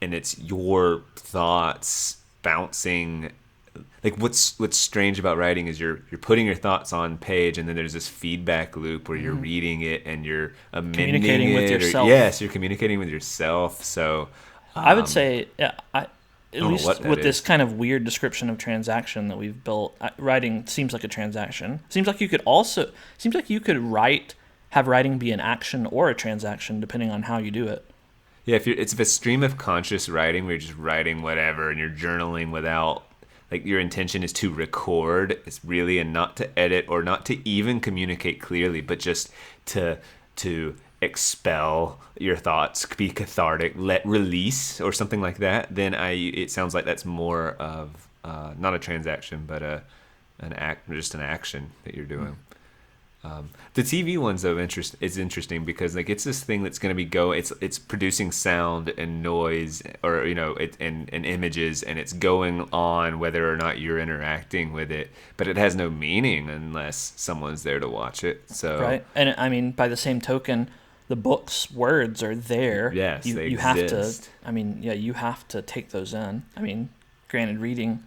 it's your thoughts bouncing. Like what's strange about writing is you're putting your thoughts on page, and then there's this feedback loop where you're reading it and you're amending communicating with yourself. Yes, you're communicating with yourself. So I would say, at least with this is. kind of weird description of transaction that we've built, writing seems like a transaction. Seems like you could have writing be an action or a transaction depending on how you do it. Yeah, if a stream of conscious writing where you're just writing whatever and you're journaling without, like, your intention is to record, it's really, and not to edit or not to even communicate clearly, but just to expel your thoughts, be cathartic, let release or something like that, then it sounds like that's more of not a transaction, but an action that you're doing. The TV ones, though, is interesting because like it's this thing that's going to be it's producing sound and noise, or and images, and it's going on whether or not you're interacting with it, but it has no meaning unless someone's there to watch it. So right, and I mean, by the same token, the book's words are there. Yes, they you exist. have to. You have to take those in. I mean, granted, reading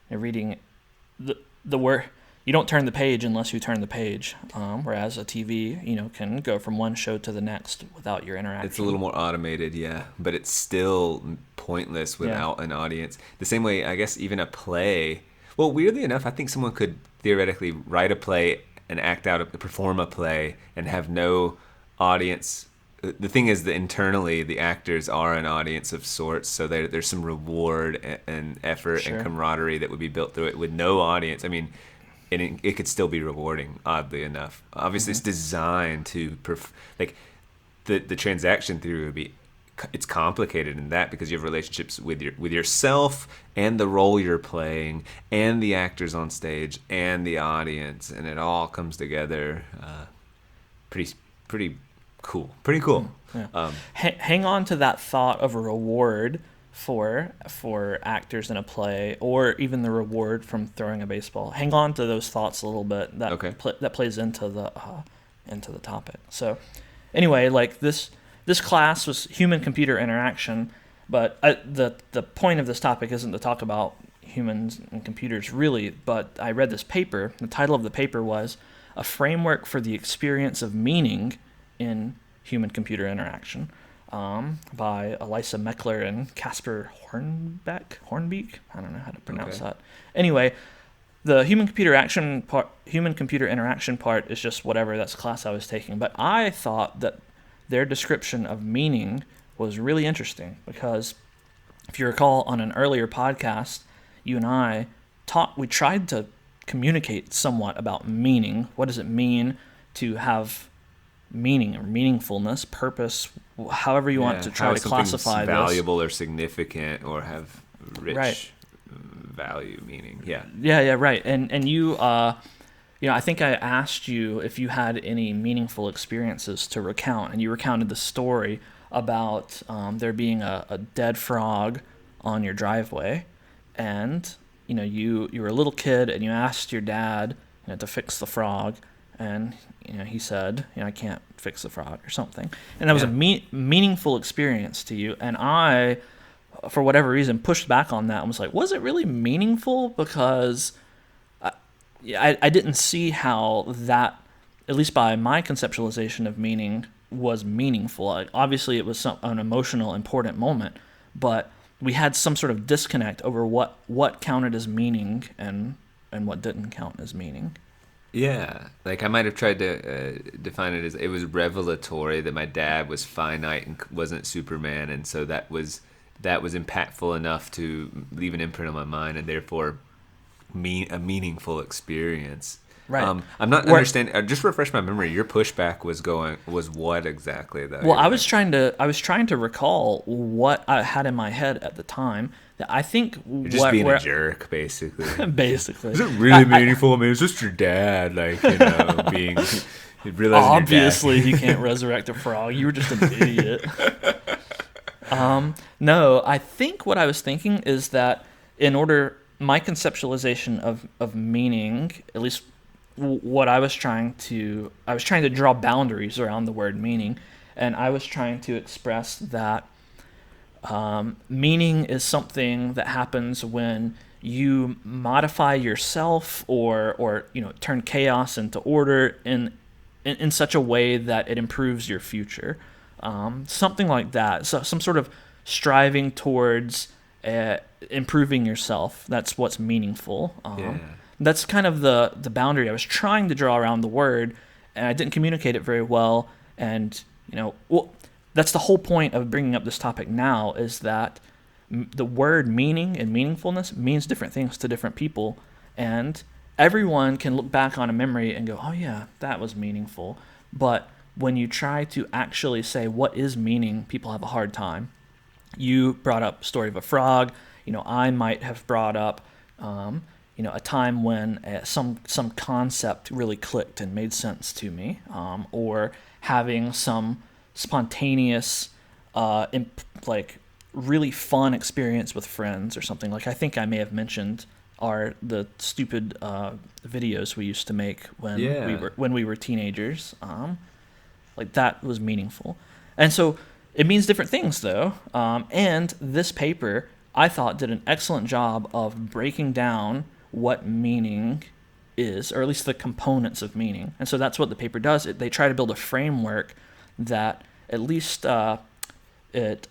the word. You don't turn the page unless you turn the page, whereas a TV, can go from one show to the next without your interaction. It's a little more automated, yeah, but it's still pointless without an audience. The same way, I guess, even a play. Well, weirdly enough, I think someone could theoretically write a play and perform a play and have no audience. The thing is that internally, the actors are an audience of sorts, so there's some reward and effort and camaraderie that would be built through it with no audience. I mean, and it could still be rewarding, oddly enough. Obviously, it's designed to the transaction theory would be. It's complicated in that because you have relationships with yourself and the role you're playing and the actors on stage and the audience, and it all comes together. Pretty cool. Pretty cool. Yeah. Hang on to that thought of a reward for actors in a play, or even the reward from throwing a baseball. Hang on to those thoughts a little bit. That plays into the topic. So anyway, like this class was human computer interaction, but the point of this topic isn't to talk about humans and computers really, but I read this paper. The title of the paper was A Framework for the Experience of Meaning in Human Computer Interaction, by Elisa Meckler and Casper Hornbeek. I don't know how to pronounce that. Anyway, the human computer interaction part is just whatever. That's the class I was taking. But I thought that their description of meaning was really interesting because, if you recall, on an earlier podcast, you and I we tried to communicate somewhat about meaning. What does it mean to have meaning or meaningfulness, purpose, however you want to try to classify this. Valuable or significant or have rich value, meaning. Yeah, right. And you, I think I asked you if you had any meaningful experiences to recount, and you recounted the story about there being a dead frog on your driveway, and you were a little kid and you asked your dad to fix the frog. And he said, I can't fix the frog or something. And that was a meaningful experience to you. And I, for whatever reason, pushed back on that and was like, was it really meaningful? Because I didn't see how that, at least by my conceptualization of meaning, was meaningful. Like, obviously, it was an emotional, important moment, but we had some sort of disconnect over what counted as meaning and what didn't count as meaning. Yeah, like I might have tried to define it as it was revelatory that my dad was finite and wasn't Superman, and so that was impactful enough to leave an imprint on my mind, and therefore a meaningful experience. Right. I'm not understanding. Just refresh my memory. Your pushback was what exactly though? Well, I was trying to recall what I had in my head at the time. That I think you're just being a jerk, basically. Basically, is it really meaningful? I mean, it's just your dad, like being. Obviously, he can't resurrect a frog. You were just an idiot. No, I think what I was thinking is that my conceptualization of meaning, at least what I was trying to draw boundaries around the word meaning, and I was trying to express that meaning is something that happens when you modify yourself or turn chaos into order in such a way that it improves your future, something like that. So some sort of striving towards improving yourself. That's what's meaningful. That's kind of the boundary I was trying to draw around the word, and I didn't communicate it very well. And that's the whole point of bringing up this topic now, is that the word meaning and meaningfulness means different things to different people, and everyone can look back on a memory and go, oh yeah, that was meaningful. But when you try to actually say what is meaning, people have a hard time. You brought up story of a frog. I might have brought up a time when some concept really clicked and made sense to me, or having some spontaneous, really fun experience with friends or something. Like I think I may have mentioned the stupid videos we used to make when we were teenagers. Like that was meaningful, and so it means different things though. And this paper, I thought, did an excellent job of breaking down what meaning is, or at least the components of meaning. And so that's what the paper does. They try to build a framework that at least it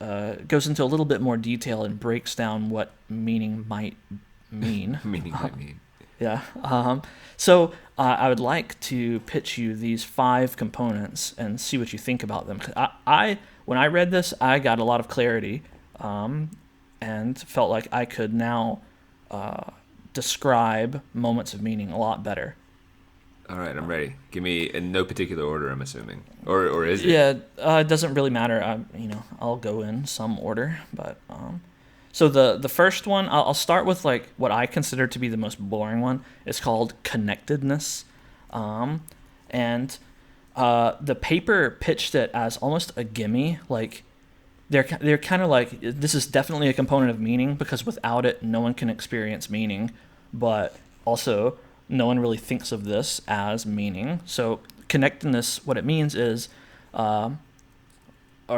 goes into a little bit more detail and breaks down what meaning might mean. Yeah. So I would like to pitch you these 5 components and see what you think about them. When I read this, I got a lot of clarity and felt like I could now describe moments of meaning a lot better. All right, I'm ready. Give me in no particular order, I'm assuming, or is it? Yeah, it doesn't really matter. I'll go in some order, but so the first one, I'll start with like what I consider to be the most boring one. It's called Connectedness, and the paper pitched it as almost a gimme. Like they're kind of like, this is definitely a component of meaning, because without it, no one can experience meaning. But also, no one really thinks of this as meaning. So connectedness, what it means is, or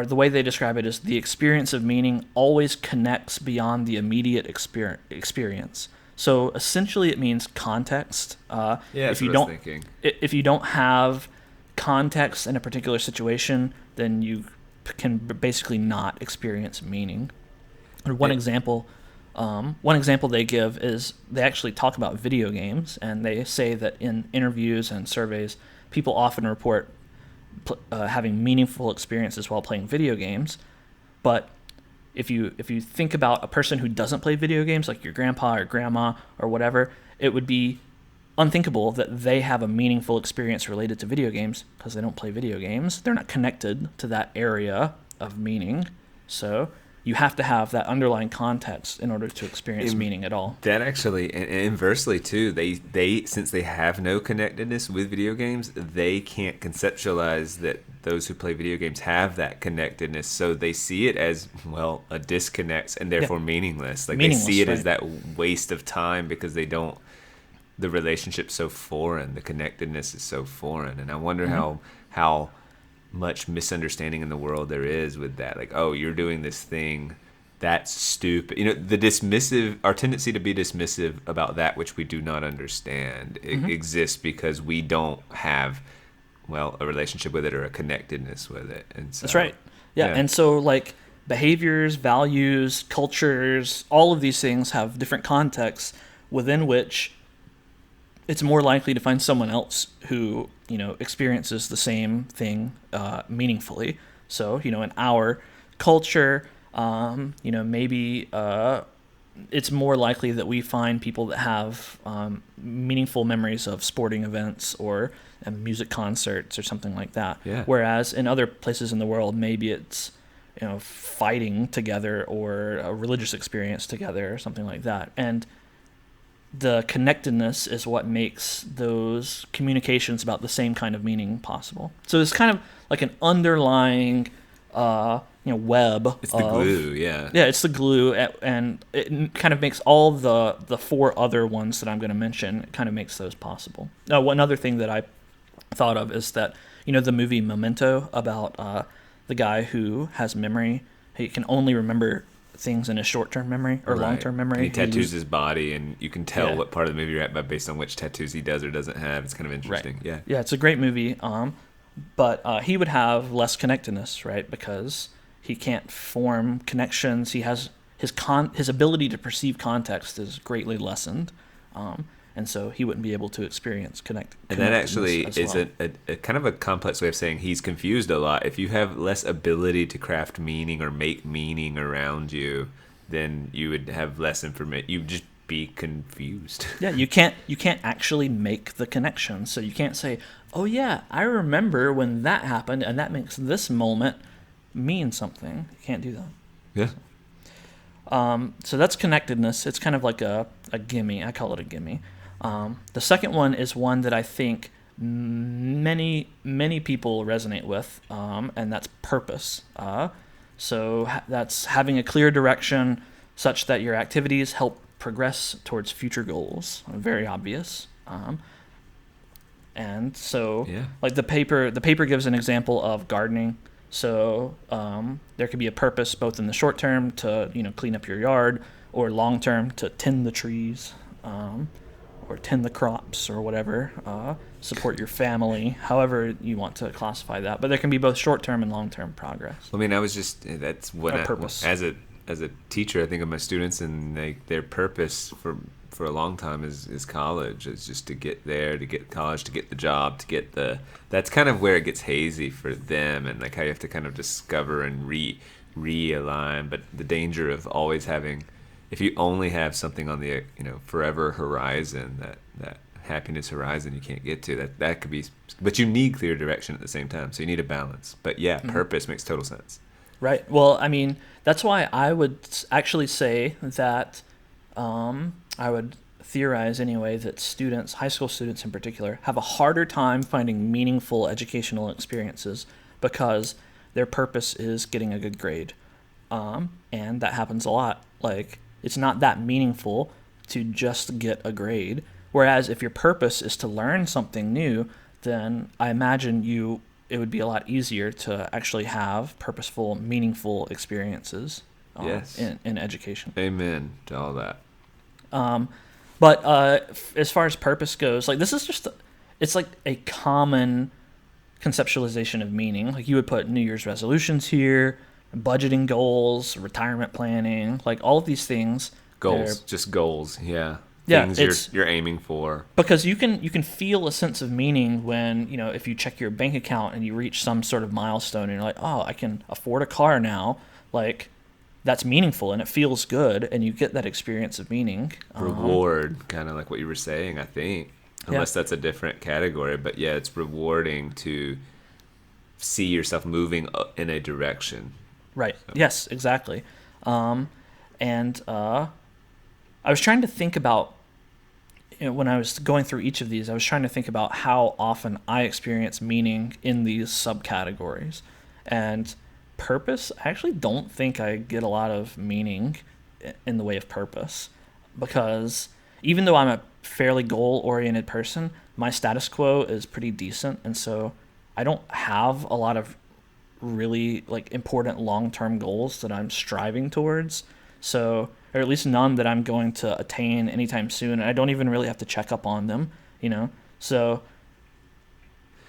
the way they describe it is, the experience of meaning always connects beyond the immediate experience. So essentially, it means context. That's what I was thinking. If you don't have context in a particular situation, then you can basically not experience meaning. And one example they give is, they actually talk about video games, and they say that in interviews and surveys, people often report having meaningful experiences while playing video games. But if you think about a person who doesn't play video games, like your grandpa or grandma or whatever, it would be unthinkable that they have a meaningful experience related to video games, because they don't play video games. They're not connected to that area of meaning. So you have to have that underlying context in order to experience meaning at all. That actually, and inversely too, they since they have no connectedness with video games, they can't conceptualize that those who play video games have that connectedness. So they see it as, well, a disconnect, and therefore meaningless. Like, they see it as that waste of time, because they don't. The relationship's so foreign. The connectedness is so foreign, and I wonder how much misunderstanding in the world there is with that. Like, oh, you're doing this thing, that's stupid. Our tendency to be dismissive about that which we do not understand exists because we don't have, well, a relationship with it or a connectedness with it. And so, that's right. Yeah. And so, like, behaviors, values, cultures, all of these things have different contexts within which it's more likely to find someone else who, experiences the same thing meaningfully. So, in our culture, maybe it's more likely that we find people that have meaningful memories of sporting events or music concerts or something like that. Yeah. Whereas in other places in the world, maybe it's, fighting together or a religious experience together or something like that. And the connectedness is what makes those communications about the same kind of meaning possible. So it's kind of like an underlying, web. It's the glue, yeah. Yeah, it's the glue, and it kind of makes all the four other ones that I'm going to mention. It kind of makes those possible. Now, one other thing that I thought of is that, the movie Memento, about the guy who has memory. He can only remember things in his short-term memory or long-term memory. And he tattoos his body, and you can tell what part of the movie you're at based on which tattoos he does or doesn't have. It's kind of interesting. Right. Yeah, it's a great movie. But he would have less connectedness, right? Because he can't form connections. He has his ability to perceive context is greatly lessened, and so he wouldn't be able to experience connectedness. And that actually is a kind of a complex way of saying he's confused a lot. If you have less ability to craft meaning or make meaning around you, then you would have less information. You'd just be confused. Yeah, you can't actually make the connection. So you can't say, "Oh yeah, I remember when that happened, and that makes this moment mean something." You can't do that. Yeah. So that's connectedness. It's kind of like a gimme. I call it a gimme. The second one is one that I think many people resonate with, and that's purpose. So that's having a clear direction such that your activities help progress towards future goals. Very obvious. And so, like the paper gives an example of gardening. So there could be a purpose both in the short term to clean up your yard, or long term to tend the trees, or tend the crops, or whatever, support your family, however you want to classify that. But there can be both short term and long term progress. I mean, that's what purpose. As a teacher, I think of my students, and their purpose for a long time is college. It's just to get there, to get college, to get the job, to get that's kind of where it gets hazy for them, and like how you have to kind of discover and realign. But the danger of always having, if you only have something on the forever horizon, that happiness horizon you can't get to, that could be, but you need clear direction at the same time, so you need a balance. But purpose makes total sense. Right. Well, I mean, that's why I would actually say that I would theorize anyway that students, high school students in particular, have a harder time finding meaningful educational experiences because their purpose is getting a good grade, And that happens a lot. Like, it's not that meaningful to just get a grade. Whereas if your purpose is to learn something new, then I imagine it would be a lot easier to actually have purposeful, meaningful experiences in education. Amen to all that. But as far as purpose goes, like, this is just, it's like a common conceptualization of meaning. Like, you would put New Year's resolutions here, budgeting goals, retirement planning, like all of these things. Goals, just goals, yeah. Yeah, things you're aiming for. Because you can feel a sense of meaning when, if you check your bank account and you reach some sort of milestone and you're like, oh, I can afford a car now. Like, that's meaningful and it feels good and you get that experience of meaning. Reward, kind of like what you were saying, I think. Unless that's a different category. But yeah, it's rewarding to see yourself moving in a direction. Right. So. Yes, exactly. I was trying to think about, when I was going through each of these, I was trying to think about how often I experience meaning in these subcategories. And purpose, I actually don't think I get a lot of meaning in the way of purpose. Because even though I'm a fairly goal-oriented person, my status quo is pretty decent. And so I don't have a lot of really important long-term goals that I'm striving towards. So, or at least none that I'm going to attain anytime soon. And I don't even really have to check up on them, So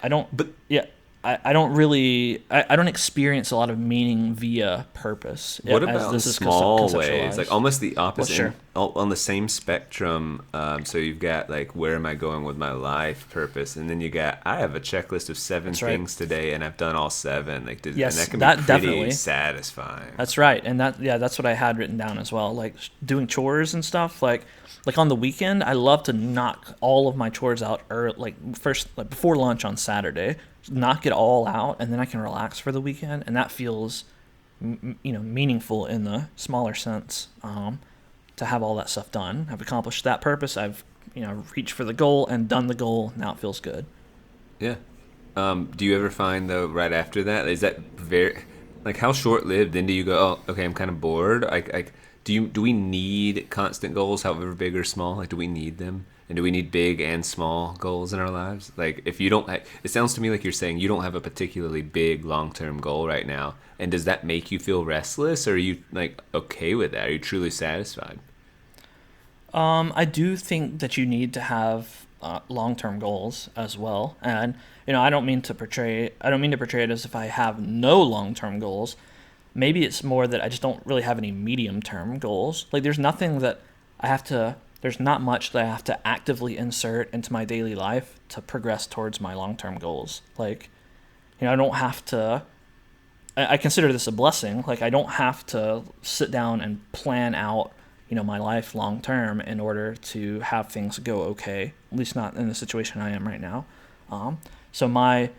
I don't. But yeah, I don't really. I don't experience a lot of meaning via purpose. What about in small ways, like almost the opposite, on the same spectrum? So you've got where am I going with my life purpose, and then you got I have a checklist of 7 things today, and I've done all 7. And that can be pretty definitely satisfying. That's right, and that's what I had written down as well. Like doing chores and stuff. Like on the weekend, I love to knock all of my chores out early, before lunch on Saturday. Knock it all out, and then I can relax for the weekend, and that feels meaningful in the smaller sense, to have all that stuff done. I've accomplished that purpose. I've reached for the goal and done the goal. Now it feels good. Yeah. Do you ever find though right after that, is that very how short-lived? Then do you go, oh, okay, I'm kind of bored? Do we need constant goals, however big or small? Do we need them? And do we need big and small goals in our lives? If you don't, it sounds to me like you're saying you don't have a particularly big long-term goal right now. And does that make you feel restless, or are you okay with that? Are you truly satisfied? I do think that you need to have long-term goals as well. And I don't mean to portray it as if I have no long-term goals. Maybe it's more that I just don't really have any medium-term goals. There's nothing that there's not much that I have to actively insert into my daily life to progress towards my long-term goals. I don't have to, I consider this a blessing. I don't have to sit down and plan out, my life long-term in order to have things go okay, at least not in the situation I am right now. So my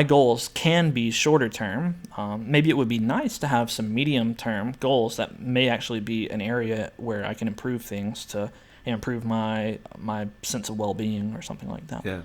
goals can be shorter term. Maybe it would be nice to have some medium-term goals that may actually be an area where I can improve things to improve my sense of well-being or something like that. Yeah.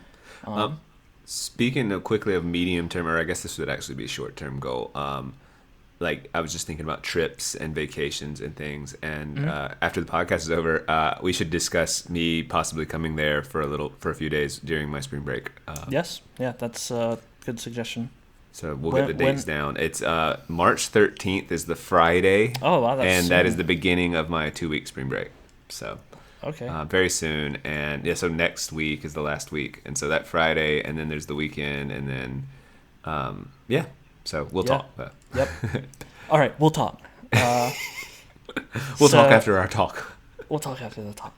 Speaking quickly of medium term, or I guess this would actually be a short-term goal. I was just thinking about trips and vacations and things. And after the podcast is over, we should discuss me possibly coming there for a few days during my spring break. Yes. Yeah, that's a good suggestion. So we'll get the dates down. It's March 13th is the Friday. Oh, wow, that's that is the beginning of my 2-week spring break. So. Okay. Very soon, and yeah, so next week is the last week, and so that Friday, and then there's the weekend, and then, so we'll talk. Yep. All right, we'll talk. We'll talk after our talk. We'll talk after the talk.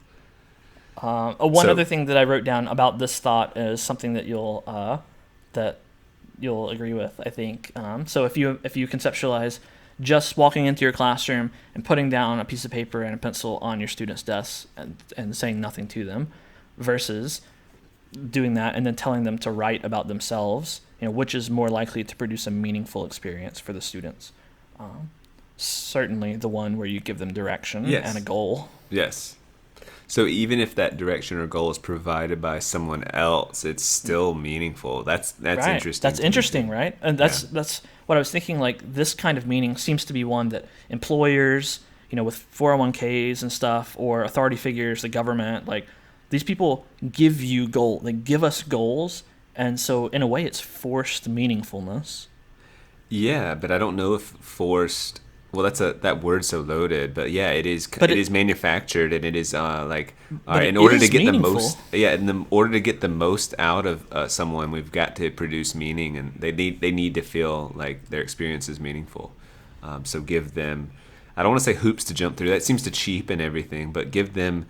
Other thing that I wrote down about this thought is something that you'll agree with, I think. So if you conceptualize just walking into your classroom and putting down a piece of paper and a pencil on your students' desks and saying nothing to them, versus doing that and then telling them to write about themselves, which is more likely to produce a meaningful experience for the students. Certainly the one where you give them direction and a goal. Yes. So even if that direction or goal is provided by someone else, it's still meaningful. That's Right. interesting. That's interesting, right? And that's what I was thinking. Like, this kind of meaning seems to be one that employers, with 401ks and stuff, or authority figures, the government, like, these people give you they give us goals, and so in a way, it's forced meaningfulness. Yeah, but I don't know if forced. Well, that word's so loaded, but yeah, it is. But it is manufactured, and it is but in it order to is get meaningful. the most. Yeah, in order to get the most out of someone, we've got to produce meaning, and they need to feel like their experience is meaningful. So give them. I don't want to say hoops to jump through. That seems to cheapen everything, but give them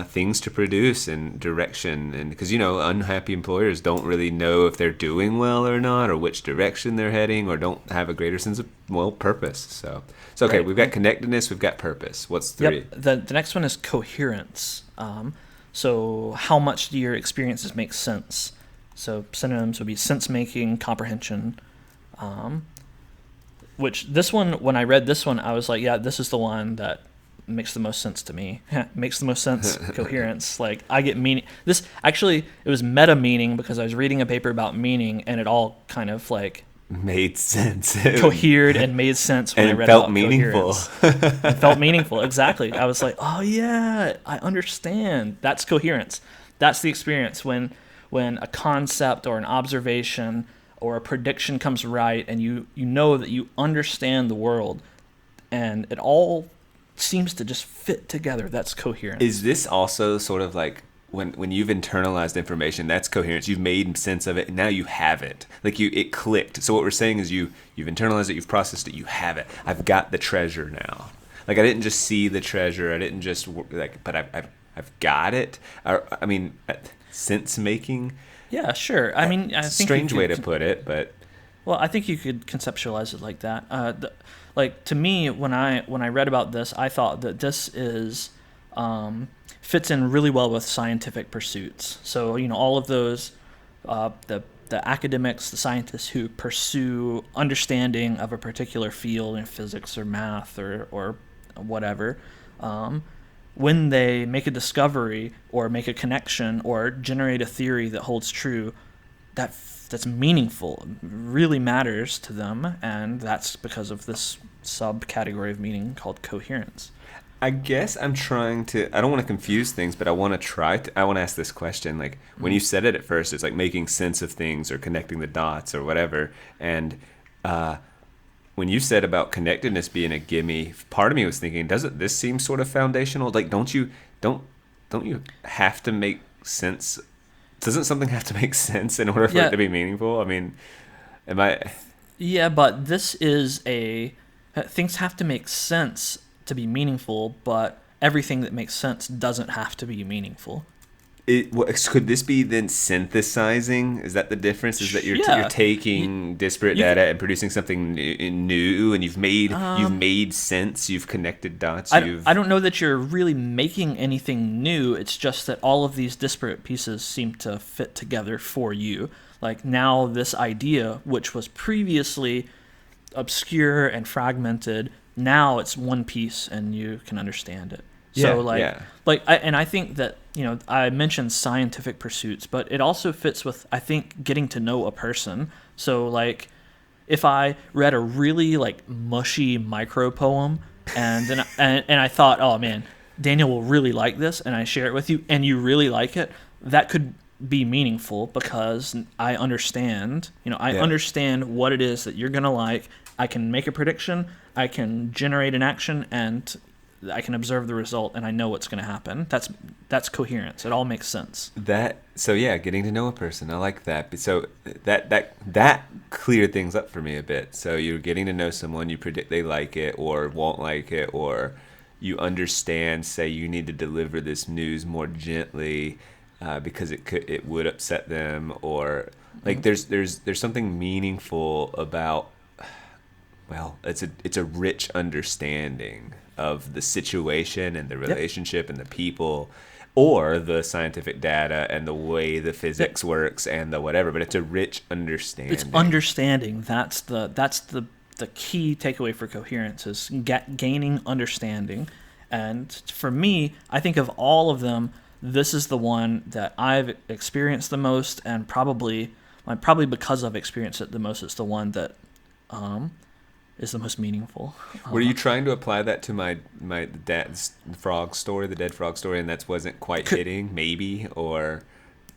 things to produce and direction, and because unhappy employers don't really know if they're doing well or not, or which direction they're heading, or don't have a greater sense of purpose. So okay, Right. we've got connectedness, we've got purpose. What's three? Yep. The next one is coherence. So how much do your experiences make sense? So synonyms would be sense making, comprehension. Which this one, when I read this one, I was like, yeah, this is the one that makes the most sense to me. Makes the most sense. Coherence. Like, I get meaning. This actually, it was meta meaning because I was reading a paper about meaning, and it all kind of like Made sense. cohered and made sense when And I read felt about meaningful. coherence. And felt meaningful. Exactly. I was like, oh yeah, I understand. That's coherence. That's the experience when a concept or an observation or a prediction comes right, and you know that you understand the world, and it all seems to just fit together. That's coherence. Is this also sort of like when you've internalized information? That's coherence. You've made sense of it, and now you have it. Like it clicked. So what we're saying is you've internalized it, you've processed it, you have it. I've got the treasure now. Like, I didn't just see the treasure. I didn't just but I've got it. I mean, sense making. Yeah, sure. I mean, I think Strange way to put it, but well, I think you could conceptualize it like that. Like, to me, when I read about this, I thought that this is fits in really well with scientific pursuits. So all of those the academics, the scientists who pursue understanding of a particular field in physics or math or whatever. When they make a discovery or make a connection or generate a theory that holds true, that's meaningful, really matters to them, and that's because of this subcategory of meaning called coherence. I guess I'm trying to. I don't want to confuse things, but I want to I want to ask this question. Like, when you said it at first, it's like making sense of things or connecting the dots or whatever. And when you said about connectedness being a gimme, part of me was thinking, doesn't this seem sort of foundational? Like, don't you have to make sense? Doesn't something have to make sense in order for it to be meaningful? I mean, am I? Yeah, but this is things have to make sense to be meaningful, but everything that makes sense doesn't have to be meaningful. Could this be then synthesizing? Is that the difference? Is that you're taking disparate data and producing something new, and you've made sense, you've connected dots. I don't know that you're really making anything new. It's just that all of these disparate pieces seem to fit together for you. Like, now this idea, which was previously obscure and fragmented, now it's one piece and you can understand it. So I think that, I mentioned scientific pursuits, but it also fits with, I think, getting to know a person. So, like, if I read a really mushy micro poem and then I thought, oh man, Daniel will really like this, and I share it with you and you really like it, that could be meaningful because I understand, understand what it is that you're going to like. I can make a prediction, I can generate an action, and I can observe the result, and I know what's going to happen. That's coherence. It all makes sense. Getting to know a person. I like that. So that cleared things up for me a bit. So you're getting to know someone, you predict they like it or won't like it, or you understand, say, you need to deliver this news more gently because it would upset them, or there's something meaningful about. Well, it's a rich understanding of the situation and the relationship and the people, or the scientific data and the way the physics works and the whatever. But it's a rich understanding. It's understanding. That's the key takeaway for coherence is gaining understanding, And for me, I think of all of them, this is the one that I've experienced the most, and probably because I've experienced it the most, it's the one that is the most meaningful. Were you trying to apply that to my dad's frog story, the dead frog story, and that wasn't quite hitting, maybe, or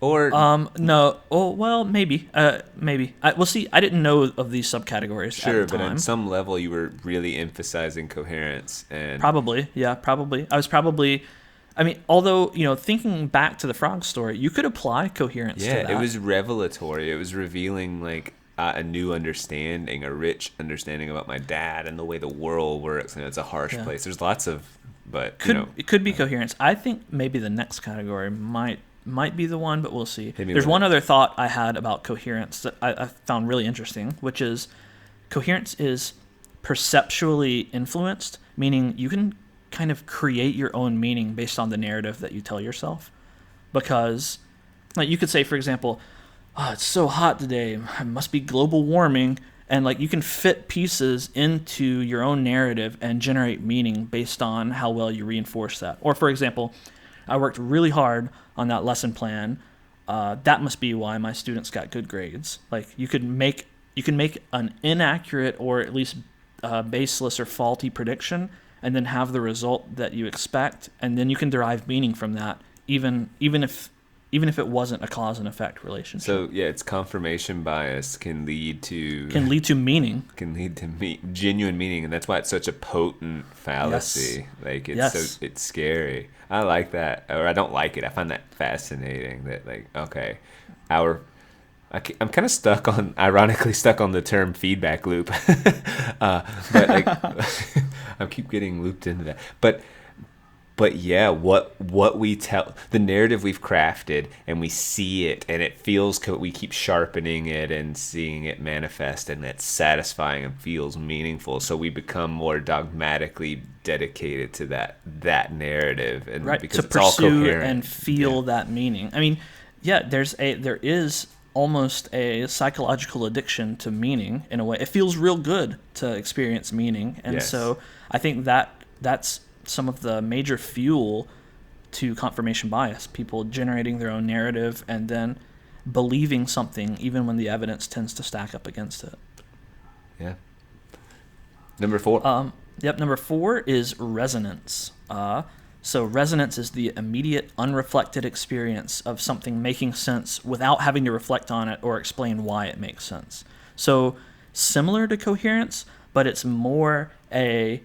no. Oh, well, maybe. Well, see, I didn't know of these subcategories sure, at the time. but on some level, you were really emphasizing coherence and Probably. I was probably. I mean, although, thinking back to the frog story, you could apply coherence to that. Yeah, it was revelatory. It was revealing like a new understanding, a rich understanding about my dad and the way the world works. And it's a harsh place. There's lots of, but it could be coherence. I think maybe the next category might be the one, but we'll see. There's one other thought I had about coherence that I found really interesting, which is coherence is perceptually influenced, meaning you can kind of create your own meaning based on the narrative that you tell yourself. Because, like, you could say, for example, oh, it's so hot today, it must be global warming, and like you can fit pieces into your own narrative and generate meaning based on how well you reinforce that. Or, for example, I worked really hard on that lesson plan. That must be why my students got good grades. Like, you can make an inaccurate or at least baseless or faulty prediction, and then have the result that you expect, and then you can derive meaning from that, even if it wasn't a cause and effect relationship. So yeah, it's confirmation bias can lead to meaning. Can lead to genuine meaning, and that's why it's such a potent fallacy. Yes. Like it's scary. I like that, or I don't like it. I find that fascinating. That like I'm kind of ironically stuck on the term feedback loop, but like I keep getting looped into that. But yeah, what we tell, the narrative we've crafted, and we see it, and it feels we keep sharpening it and seeing it manifest, and it's satisfying and feels meaningful. So we become more dogmatically dedicated to that narrative, and right, because to it's all pursue coherent and feel that meaning. I mean, yeah, there is almost a psychological addiction to meaning in a way. It feels real good to experience meaning, and so I think that's some of the major fuel to confirmation bias. People generating their own narrative and then believing something even when the evidence tends to stack up against it. Yeah. Number 4. Number 4 is resonance. So resonance is the immediate, unreflected experience of something making sense without having to reflect on it or explain why it makes sense. So similar to coherence, but it's more it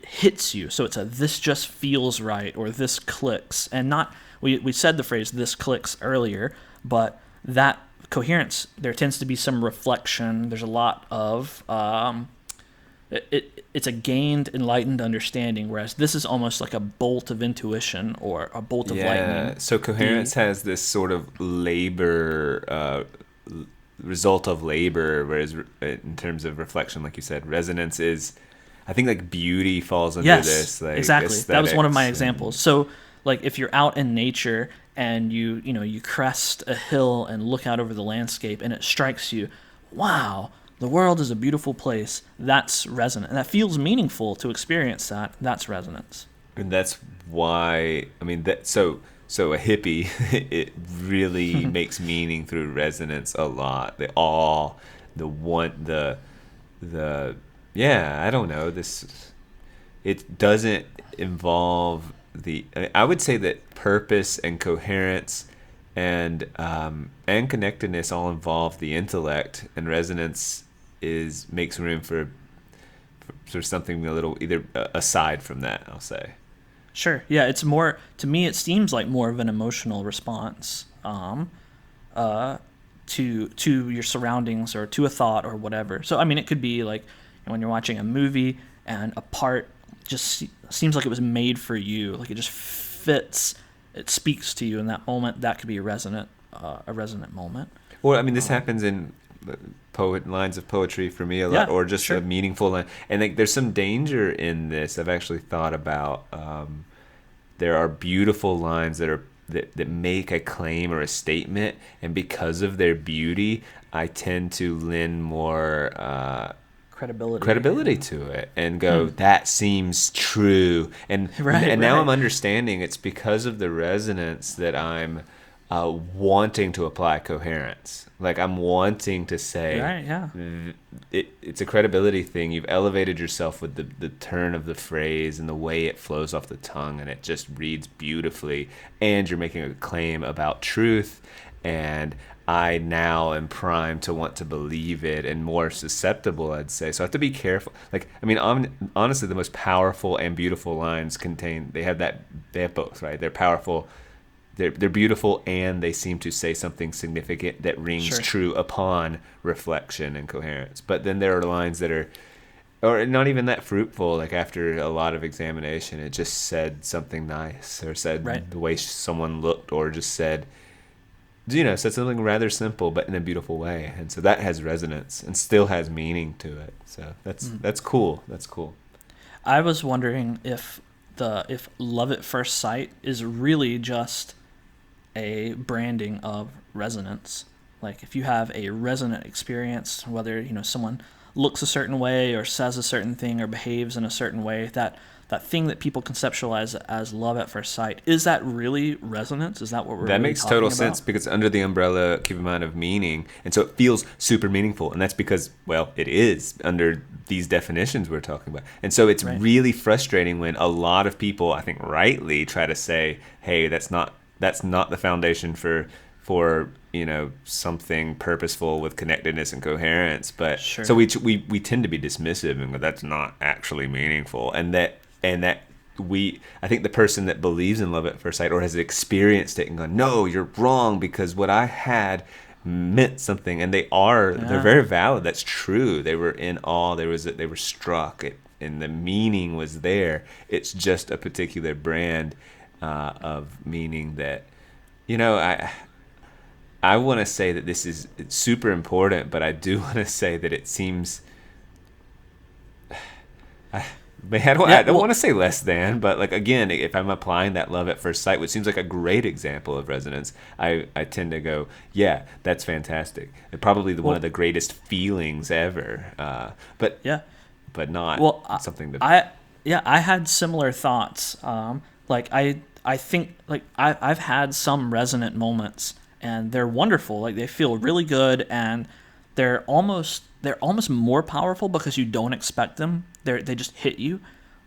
hits you. So it's this just feels right, or this clicks. And not, we said the phrase this clicks earlier, but that coherence, there tends to be some reflection. There's a lot of, it's a gained, enlightened understanding, whereas this is almost like a bolt of intuition or a bolt of lightning. So coherence has this sort of labor, result of labor, whereas in terms of reflection, like you said, resonance is, I think, like beauty falls under this. Like, exactly. That was one of my examples. So, like, if you're out in nature and you crest a hill and look out over the landscape and it strikes you, wow, the world is a beautiful place. That's resonant. And that feels meaningful to experience that. That's resonance. And that's why, I mean, so a hippie, it really makes meaning through resonance a lot. Yeah, I don't know. It doesn't involve I would say that purpose and coherence and connectedness all involve the intellect, and resonance makes room for something a little either aside from that, I'll say. Sure. Yeah, it's more, to me, it seems like more of an emotional response to your surroundings or to a thought or whatever. So, I mean, it could be like when you're watching a movie and a part just seems like it was made for you, like it just fits, it speaks to you in that moment. That could be a resonant moment. Well, I mean, this happens in lines of poetry for me a lot, or just a meaningful line. And like, there's some danger in this. I've actually thought about there are beautiful lines that make a claim or a statement, and because of their beauty, I tend to lend more credibility to it and go, that seems true. And now I'm understanding it's because of the resonance that I'm wanting to apply coherence. Like I'm wanting to say, it's a credibility thing. You've elevated yourself with the turn of the phrase and the way it flows off the tongue, and it just reads beautifully. And you're making a claim about truth, and I now am primed to want to believe it and more susceptible, I'd say. So I have to be careful. Like, I mean, honestly, the most powerful and beautiful lines they have both, right? They're powerful. They're beautiful, and they seem to say something significant that rings true upon reflection and coherence. But then there are lines that are, or not even that fruitful. Like after a lot of examination, it just said something nice, or said the way someone looked, or just said something rather simple, but in a beautiful way. And so that has resonance and still has meaning to it. So that's cool. That's cool. I was wondering if love at first sight is really just a branding of resonance. Like if you have a resonant experience, whether someone looks a certain way or says a certain thing or behaves in a certain way, that thing that people conceptualize as love at first sight, is that really resonance? Is that what we're That really makes talking total about? sense, because it's under the umbrella, keep in mind, of meaning, and so it feels super meaningful, and that's because, well, it is under these definitions we're talking about. And so it's really frustrating when a lot of people, I think rightly, try to say, hey, that's not the foundation for something purposeful with connectedness and coherence. But so we tend to be dismissive and go, that's not actually meaningful, and that I think the person that believes in love at first sight or has experienced it and gone, no, you're wrong, because what I had meant something, and they're very valid. That's true. They were in awe. They were struck, and the meaning was there. It's just a particular brand of meaning that, I want to say that it's super important, but I do want to say that it seems. I don't want to say less than, but like again, if I'm applying that love at first sight, which seems like a great example of resonance, I tend to go, yeah, that's fantastic. It's probably one of the greatest feelings ever. But not something to. I had similar thoughts. I think I've had some resonant moments, and they're wonderful. Like they feel really good, and they're almost more powerful because you don't expect them. They just hit you.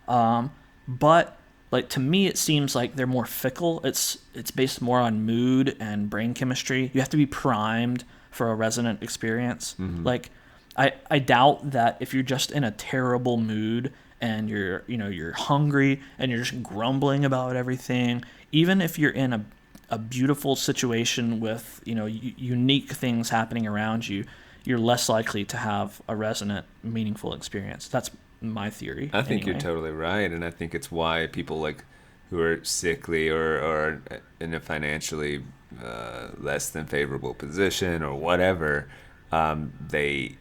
But like to me, it seems like they're more fickle. It's based more on mood and brain chemistry. You have to be primed for a resonant experience. Mm-hmm. Like I doubt that if you're just in a terrible mood and you're hungry and you're just grumbling about everything, even if you're in a beautiful situation with unique things happening around you, you're less likely to have a resonant, meaningful experience. That's my theory. I think you're totally right, and I think it's why people like who are sickly or in a financially less than favorable position or whatever, they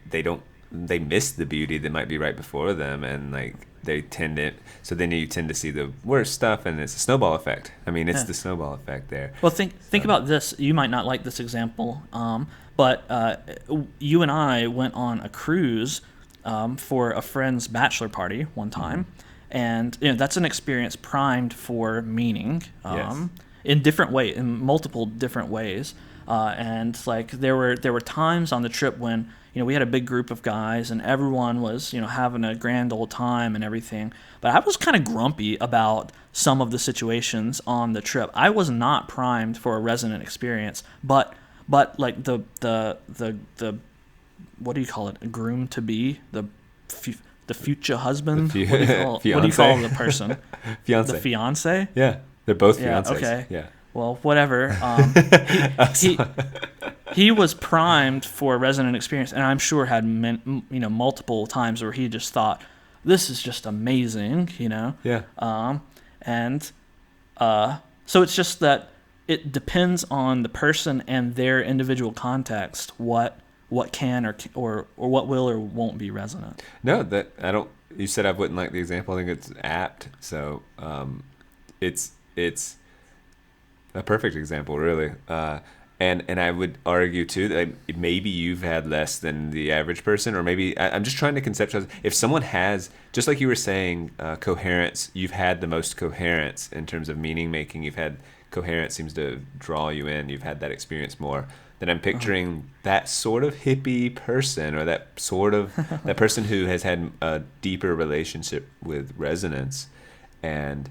miss the beauty that might be right before them, and like they tend to. So then you tend to see the worst stuff, and it's a snowball effect. I mean, it's the snowball effect there. Well, think about this. You might not like this example, but you and I went on a cruise for a friend's bachelor party one time, and that's an experience primed for meaning in different ways, in multiple different ways. And like there were times on the trip when we had a big group of guys and everyone was having a grand old time and everything, but I was kind of grumpy about some of the situations on the trip. I was not primed for a resonant experience, but like the what do you call it? A groom to be, the future husband. What do you call the person? Fiance. The fiance. Yeah, they're both fiancés. Okay. Yeah. Well, whatever. He was primed for a resonant experience, and I'm sure had multiple times where he just thought, "This is just amazing," Yeah. So it's just that it depends on the person and their individual context what can or what will or won't be resonant. No, that I don't. You said I wouldn't like the example. I think it's apt. So it's a perfect example, really. And I would argue too that maybe you've had less than the average person, or maybe I'm just trying to conceptualize. If someone has, just like you were saying, coherence, you've had the most coherence in terms of meaning making. You've had coherence seems to draw you in. You've had that experience more. Then I'm picturing that sort of hippie person, or that sort of that person who has had a deeper relationship with resonance, and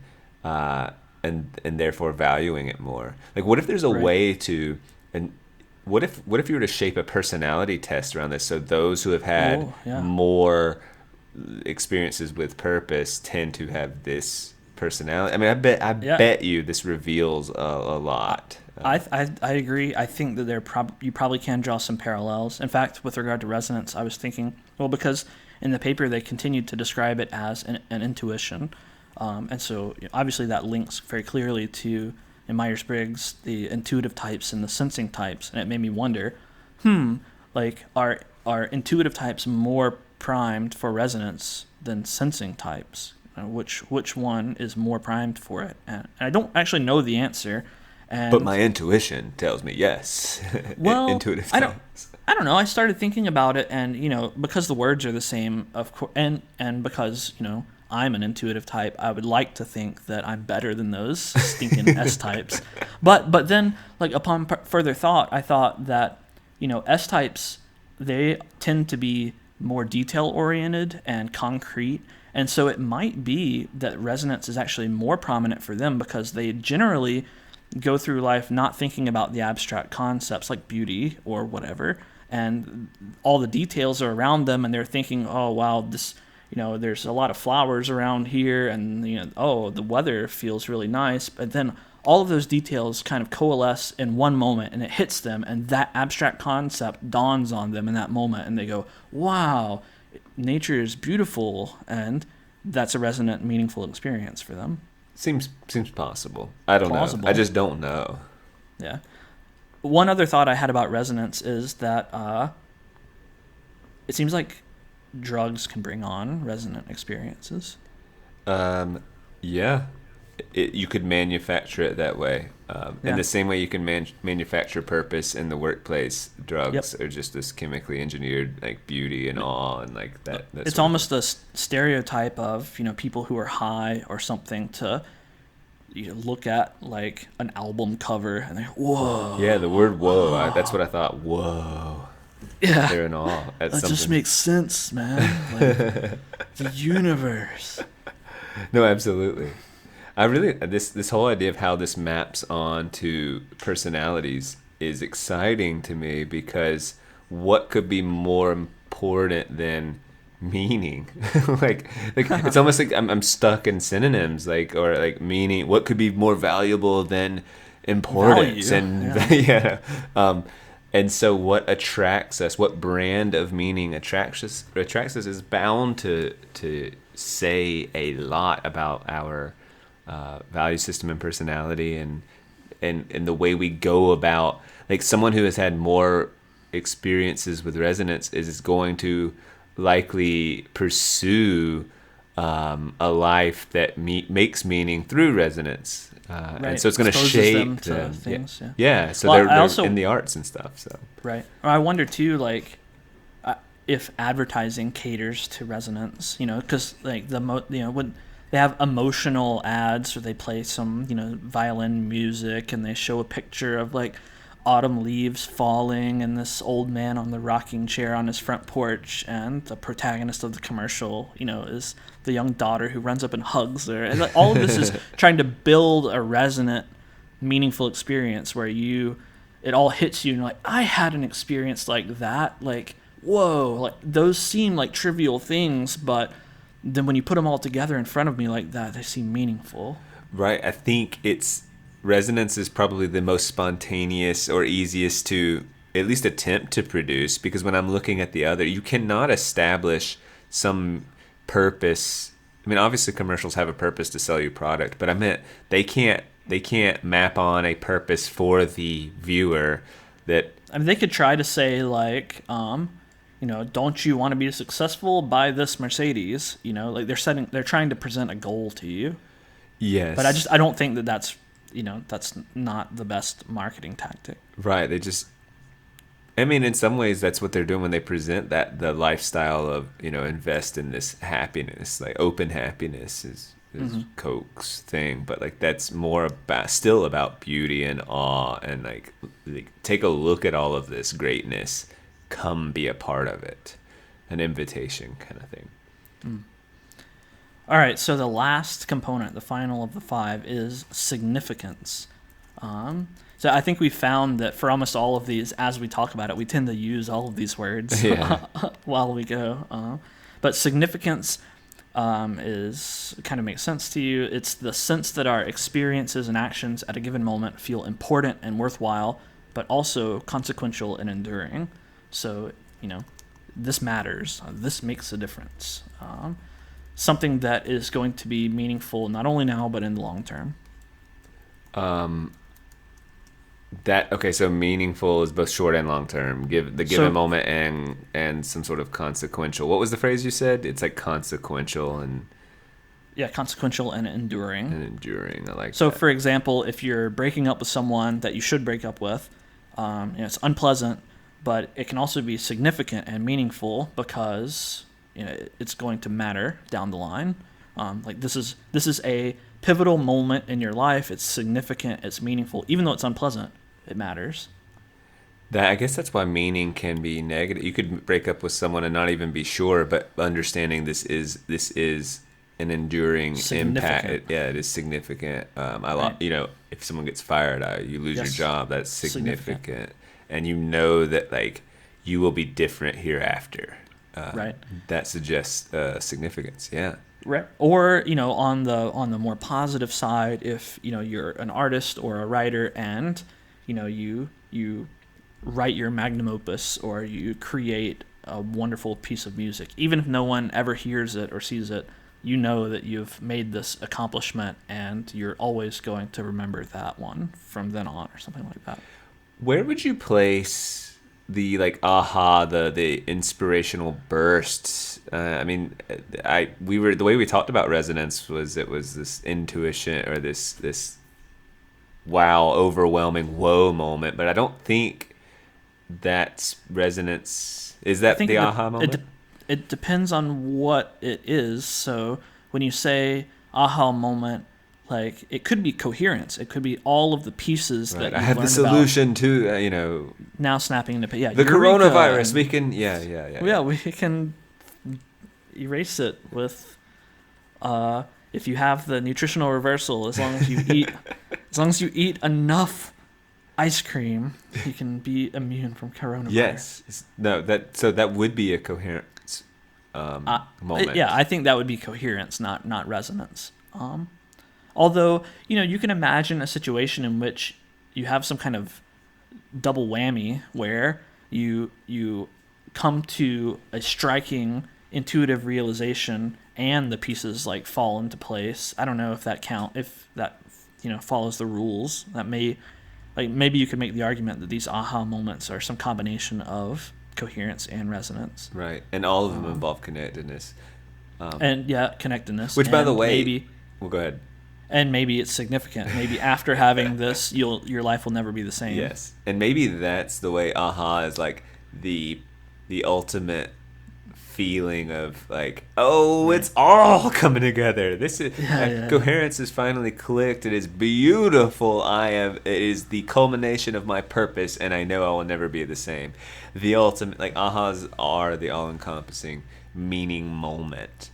therefore valuing it more. Like, what if there's a way to, and what if you were to shape a personality test around this, so those who have had more experiences with purpose tend to have this personality? I mean, I bet you this reveals a lot. I agree. I think that you probably can draw some parallels. In fact, with regard to resonance, I was thinking, well, because in the paper they continued to describe it as an intuition. And so obviously that links very clearly to, in Myers-Briggs, the intuitive types and the sensing types. And it made me wonder, like, are intuitive types more primed for resonance than sensing types? Which one is more primed for it? And I don't actually know the answer. But my intuition tells me yes. Well, intuitive types. I don't know. I started thinking about it, and because the words are the same, of course, and because I'm an intuitive type, I would like to think that I'm better than those stinking S types. But then, like, upon further thought, I thought that S types, they tend to be more detail oriented and concrete, and so it might be that resonance is actually more prominent for them because they generally go through life not thinking about the abstract concepts like beauty or whatever, and all the details are around them, and they're thinking, oh wow, this there's a lot of flowers around here, and oh, the weather feels really nice, but then all of those details kind of coalesce in one moment, and it hits them, and that abstract concept dawns on them in that moment, and they go, wow, nature is beautiful, and that's a resonant, meaningful experience for them. Seems possible. I don't know. I just don't know. Yeah. One other thought I had about resonance is that it seems like drugs can bring on resonant experiences. Yeah. You could manufacture it that way. In the same way you can manufacture purpose in the workplace, drugs are just this chemically engineered, like, beauty and awe and like that. It's almost a stereotype of people who are high or something to look at, like, an album cover and they're, whoa. Yeah, the word whoa. That's what I thought. Whoa. Yeah. They're in awe. That just makes sense, man. Like, the universe. No, absolutely. I really this whole idea of how this maps on to personalities is exciting to me, because what could be more important than meaning? like it's almost like I'm stuck in synonyms, or meaning. What could be more valuable than importance? Value. And and so what attracts us, what brand of meaning attracts us is bound to say a lot about our value system and personality, and the way we go about, like, someone who has had more experiences with resonance is going to likely pursue a life that makes meaning through resonance, right. And so it's going to shape them to things. So they're also in the arts and stuff. So right. Or I wonder too, like, if advertising caters to resonance, because like when they have emotional ads, or they play some, violin music, and they show a picture of, like, autumn leaves falling and this old man on the rocking chair on his front porch, and the protagonist of the commercial, is the young daughter who runs up and hugs her. And all of this is trying to build a resonant, meaningful experience where it all hits you, and you're like, I had an experience like that. Like, whoa, like, those seem like trivial things, but then when you put them all together in front of me like that, they seem meaningful. Right. I think resonance is probably the most spontaneous or easiest to at least attempt to produce, because when I'm looking at the other, you cannot establish some purpose. I mean, obviously commercials have a purpose to sell you product, but I meant they can't map on a purpose for the viewer that. I mean, they could try to say, like, don't you want to be successful? Buy this Mercedes. Like, they're trying to present a goal to you. Yes. But I don't think that that's that's not the best marketing tactic. Right. I mean, in some ways, that's what they're doing when they present the lifestyle of, invest in this happiness, like open happiness is Coke's thing, but like that's still about beauty and awe and like take a look at all of this greatness, come be a part of it, an invitation kind of thing. All right, so the last component, the final of the 5, is significance. So I think we found that for almost all of these, as we talk about it, we tend to use all of these words while we go. But significance is kind of makes sense to you. It's the sense that our experiences and actions at a given moment feel important and worthwhile, but also consequential and enduring. So, this matters. This makes a difference. Something that is going to be meaningful not only now, but in the long term. So meaningful is both short and long term. Give the given moment and some sort of consequential. What was the phrase you said? It's like consequential and consequential and enduring. I like so that. For example, if you're breaking up with someone that you should break up with, it's unpleasant, but it can also be significant and meaningful because it's going to matter down the line. Like this is a pivotal moment in your life. It's significant. It's meaningful, even though it's unpleasant. It matters. I guess that's why meaning can be negative. You could break up with someone and not even be sure, but understanding this is an enduring impact. It is significant. If someone gets fired, you lose your job. That's significant, and that like you will be different hereafter. Right. That suggests significance. Yeah. Right. Or on the more positive side, if you're an artist or a writer and you write your magnum opus or you create a wonderful piece of music, even if no one ever hears it or sees it, that you've made this accomplishment and you're always going to remember that one from then on or something like that. Where would you place the the inspirational bursts? The way we talked about resonance was this intuition or this wow, overwhelming whoa moment, but I don't think that's resonance. Is that the aha moment? It depends on what it is. So when you say aha moment, like it could be coherence. It could be all of the pieces that I have the solution to now snapping into the coronavirus. We can we can erase it with if you have the nutritional reversal. As long as you eat enough ice cream, you can be immune from coronavirus. Yes. No. That would be a coherence moment. I think that would be coherence, not resonance. Although, you can imagine a situation in which you have some kind of double whammy where you come to a striking intuitive realization and the pieces like fall into place. I don't know if that follows the rules. That maybe you could make the argument that these aha moments are some combination of coherence and resonance. Right. And all of them involve connectedness. Connectedness. Which, by the way, go ahead. And maybe it's significant. Maybe after having this, your life will never be the same. Yes, and maybe that's the way aha is like the ultimate feeling of like, it's all coming together. This is coherence is finally clicked. It is beautiful. It is the culmination of my purpose, and I know I will never be the same. The ultimate, like ahas are the all-encompassing meaning moment.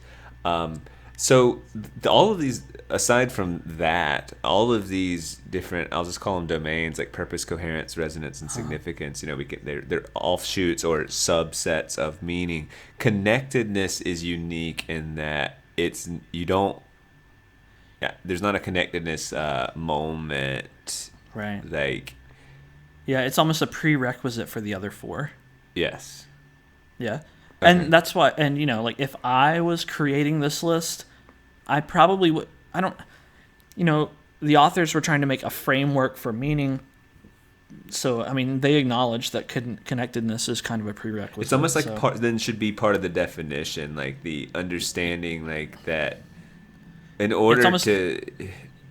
So all of these, aside from that, all of these different, I'll just call them domains, like purpose, coherence, resonance, and significance. They're offshoots or subsets of meaning. Connectedness is unique in that there's not a connectedness moment. Right. It's almost a prerequisite for the other 4. Yes. Yeah. Okay. And that's why, and if I was creating this list, I probably would, the authors were trying to make a framework for meaning. So, they acknowledge that connectedness is kind of a prerequisite. It's almost like then should be part of the definition, like the understanding, like that in order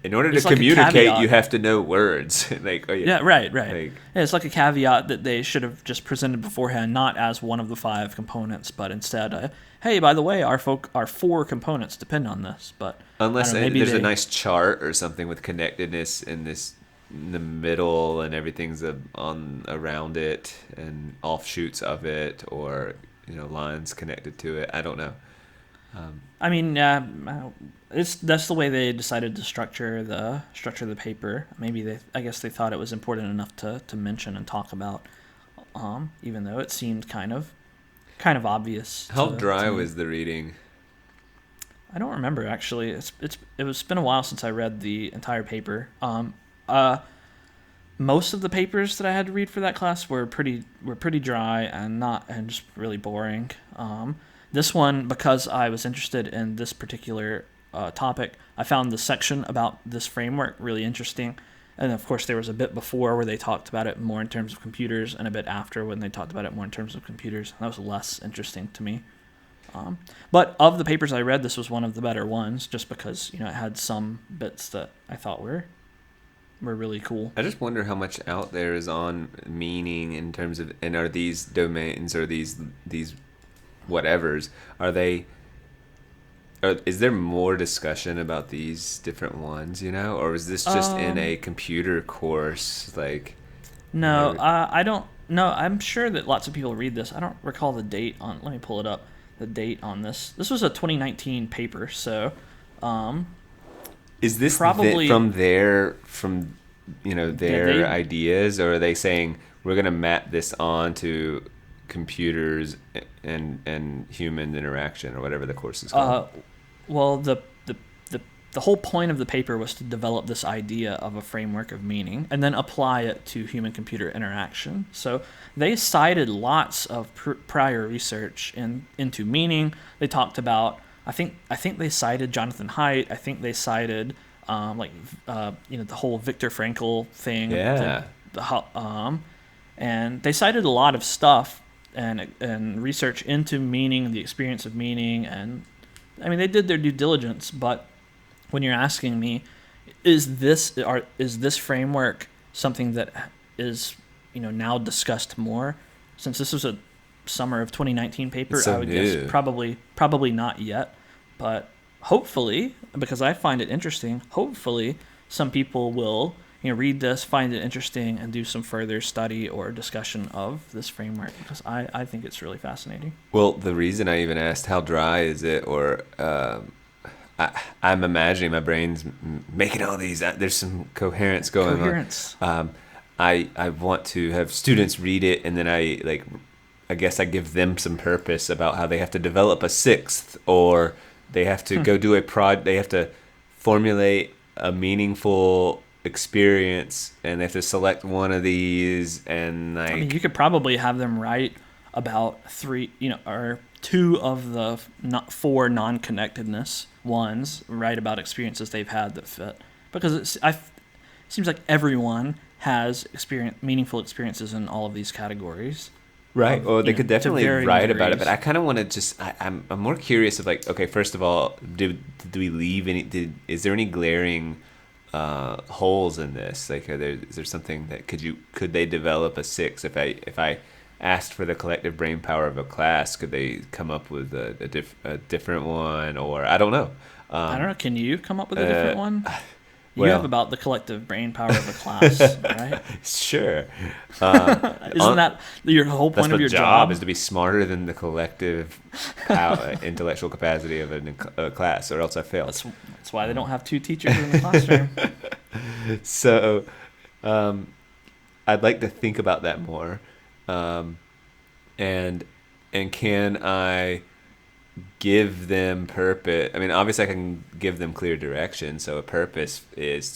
in order to It's like a communicate, caveat. you have to know words. Like, Yeah, right. like, Yeah, it's like a caveat that they should have just presented beforehand, not as one of the 5 components, but instead, hey, by the way, our 4 components depend on this. But unless I don't know, maybe there's a nice chart or something with connectedness in the middle, and everything's on around it and offshoots of it, or lines connected to it. I don't know. I mean, that's the way they decided to structure the paper. Maybe I guess they thought it was important enough to mention and talk about, even though it seemed kind of obvious. How dry was the reading? I don't remember actually. It's been a while since I read the entire paper. Most of the papers that I had to read for that class were pretty dry and just really boring. This one, because I was interested in this particular topic, I found the section about this framework really interesting. And of course, there was a bit before where they talked about it more in terms of computers, and a bit after when they talked about it more in terms of computers. That was less interesting to me. But of the papers I read, this was one of the better ones, just because it had some bits that I thought were really cool. I just wonder how much out there is on meaning in terms of, and are these domains or these whatevers, is there more discussion about these different ones, or is this just in a computer course? Like, no, I don't know. I'm sure that lots of people read this. I don't recall the date on. Let me pull it up. The date on this. This was a 2019 paper, so. Is this probably from their ideas, or are they saying we're going to map this onto computers and human interaction, or whatever the course is called? Well, the whole point of the paper was to develop this idea of a framework of meaning and then apply it to human-computer interaction. So they cited lots of prior research into meaning. They talked about, I think they cited Jonathan Haidt. I think they cited the whole Viktor Frankl thing. Yeah. And they cited a lot of stuff and research into meaning, the experience of meaning, and I mean they did their due diligence. But when you're asking me, is this framework something that is now discussed more? Since this was a summer of 2019 paper, so I would new. guess probably not yet. But hopefully, because I find it interesting, hopefully some people will read this, find it interesting, and do some further study or discussion of this framework, because I think it's really fascinating. Well, the reason I even asked how dry is it, or I'm imagining my brain's making all these. There's some coherence going on. I want to have students read it, and then I guess I give them some purpose about how they have to develop a 6th, or they have to go do they have to formulate a meaningful experience, and they have to select one of these, and I mean, you could probably have them write about 3, or 2 of the 4 non-connectedness ones, write about experiences they've had that fit, because it seems like everyone has meaningful experiences in all of these categories. Right. Well, they could definitely write about it, but I kind of want to I'm more curious of okay, first of all, do we leave is there any glaring holes in this? Like, is there something that could they develop a 6? If I asked for the collective brain power of a class, could they come up with a different one, or I don't know. I don't know. Can you come up with a different one? Well, you have about the collective brain power of a class, right? Sure. Isn't that your whole point of your job? Is to be smarter than the collective intellectual capacity of a class, or else I fail. That's why they don't have 2 teachers in the classroom. So, I'd like to think about that more, and can I give them purpose? I mean, obviously I can give them clear direction. So the purpose is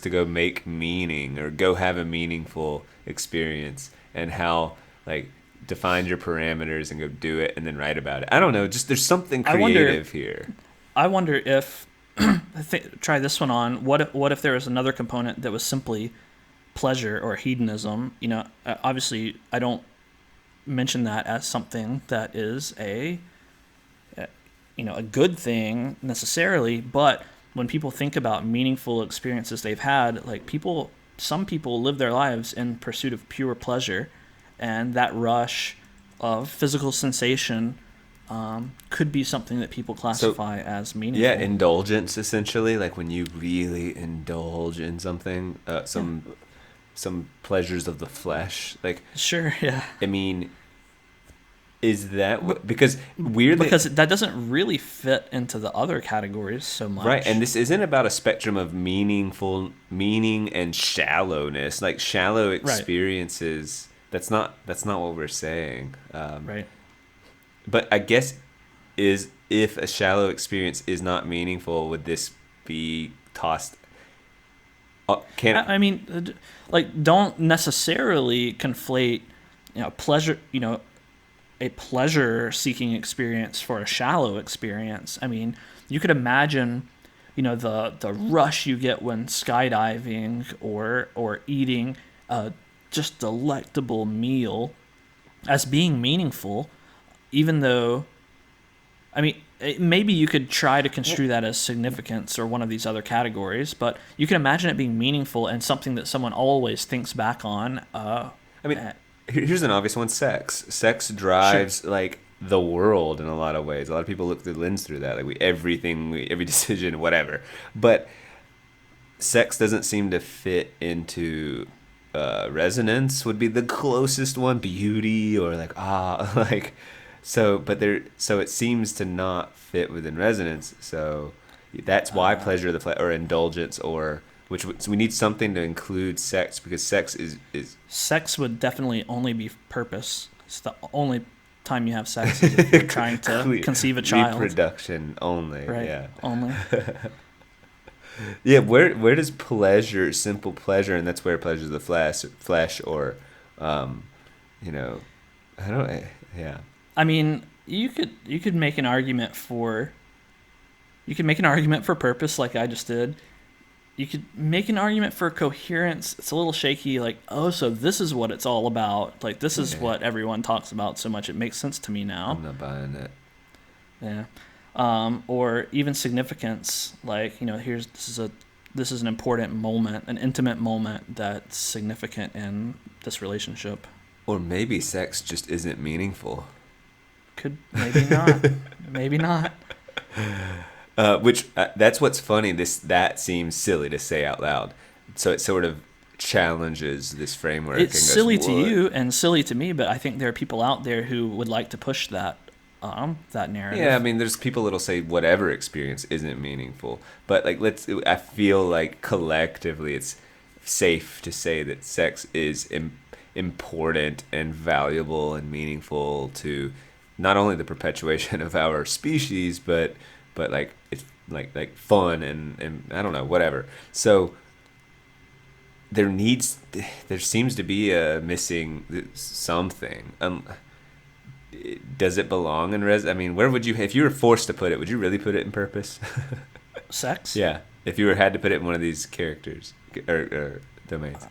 to go make meaning, or go have a meaningful experience, and how define your parameters and go do it and then write about it. I don't know. Just there's something creative here. I wonder if try this one on. What if there was another component that was simply pleasure or hedonism? Obviously I don't mention that as something that is a good thing necessarily, but when people think about meaningful experiences they've had, like some people live their lives in pursuit of pure pleasure, and that rush of physical sensation could be something that people classify as meaningful. Yeah, indulgence, essentially, like when you really indulge in something, some pleasures of the flesh. Like, sure, yeah. I mean, is that because weirdly, because that doesn't really fit into the other categories so much, right? And this isn't about a spectrum of meaning and shallowness. Like shallow experiences, right. That's not what we're saying, right? But I guess if a shallow experience is not meaningful, would this be tossed? I mean, like, don't necessarily conflate, pleasure, a pleasure-seeking experience for a shallow experience. I mean, you could imagine, the rush you get when skydiving or eating a just delectable meal as being meaningful, even though, I mean, maybe you could try to construe that as significance or one of these other categories, but you can imagine it being meaningful and something that someone always thinks back on. I mean, here's an obvious one: sex. Sex drives like the world in a lot of ways. A lot of people look through the lens through that, like every decision, whatever. But sex doesn't seem to fit into resonance. Would be the closest one. Beauty or like. So it seems to not fit within resonance. So that's why pleasure of the flesh or indulgence so we need something to include sex, because sex is sex would definitely only be purpose. It's the only time you have sex is if you're trying to conceive a child. Reproduction only. Right. Yeah. Only. Yeah. Where does pleasure, simple pleasure, and that's where pleasure of the flesh or, I don't. Yeah. I mean, you could make an argument for purpose, like I just did. You could make an argument for coherence. It's a little shaky, like, oh, so this is what it's all about. Like, this is what everyone talks about so much. It makes sense to me now. I'm not buying it. Yeah. Or even significance, like, this is an important moment, an intimate moment that's significant in this relationship. Or maybe sex just isn't meaningful. Maybe not. Maybe not. That's what's funny. That seems silly to say out loud. So it sort of challenges this framework. It's silly to you and silly to me, but I think there are people out there who would like to push that narrative. Yeah, I mean, there's people that'll say whatever experience isn't meaningful, but I feel like collectively it's safe to say that sex is important and valuable and meaningful to not only the perpetuation of our species, but like it's like fun and I don't know, whatever. So there seems to be a missing something. Does it belong in I mean, where would you, if you were forced to put it, would you really put it in purpose? Sex? Yeah, if you had to put it in one of these characters or domains.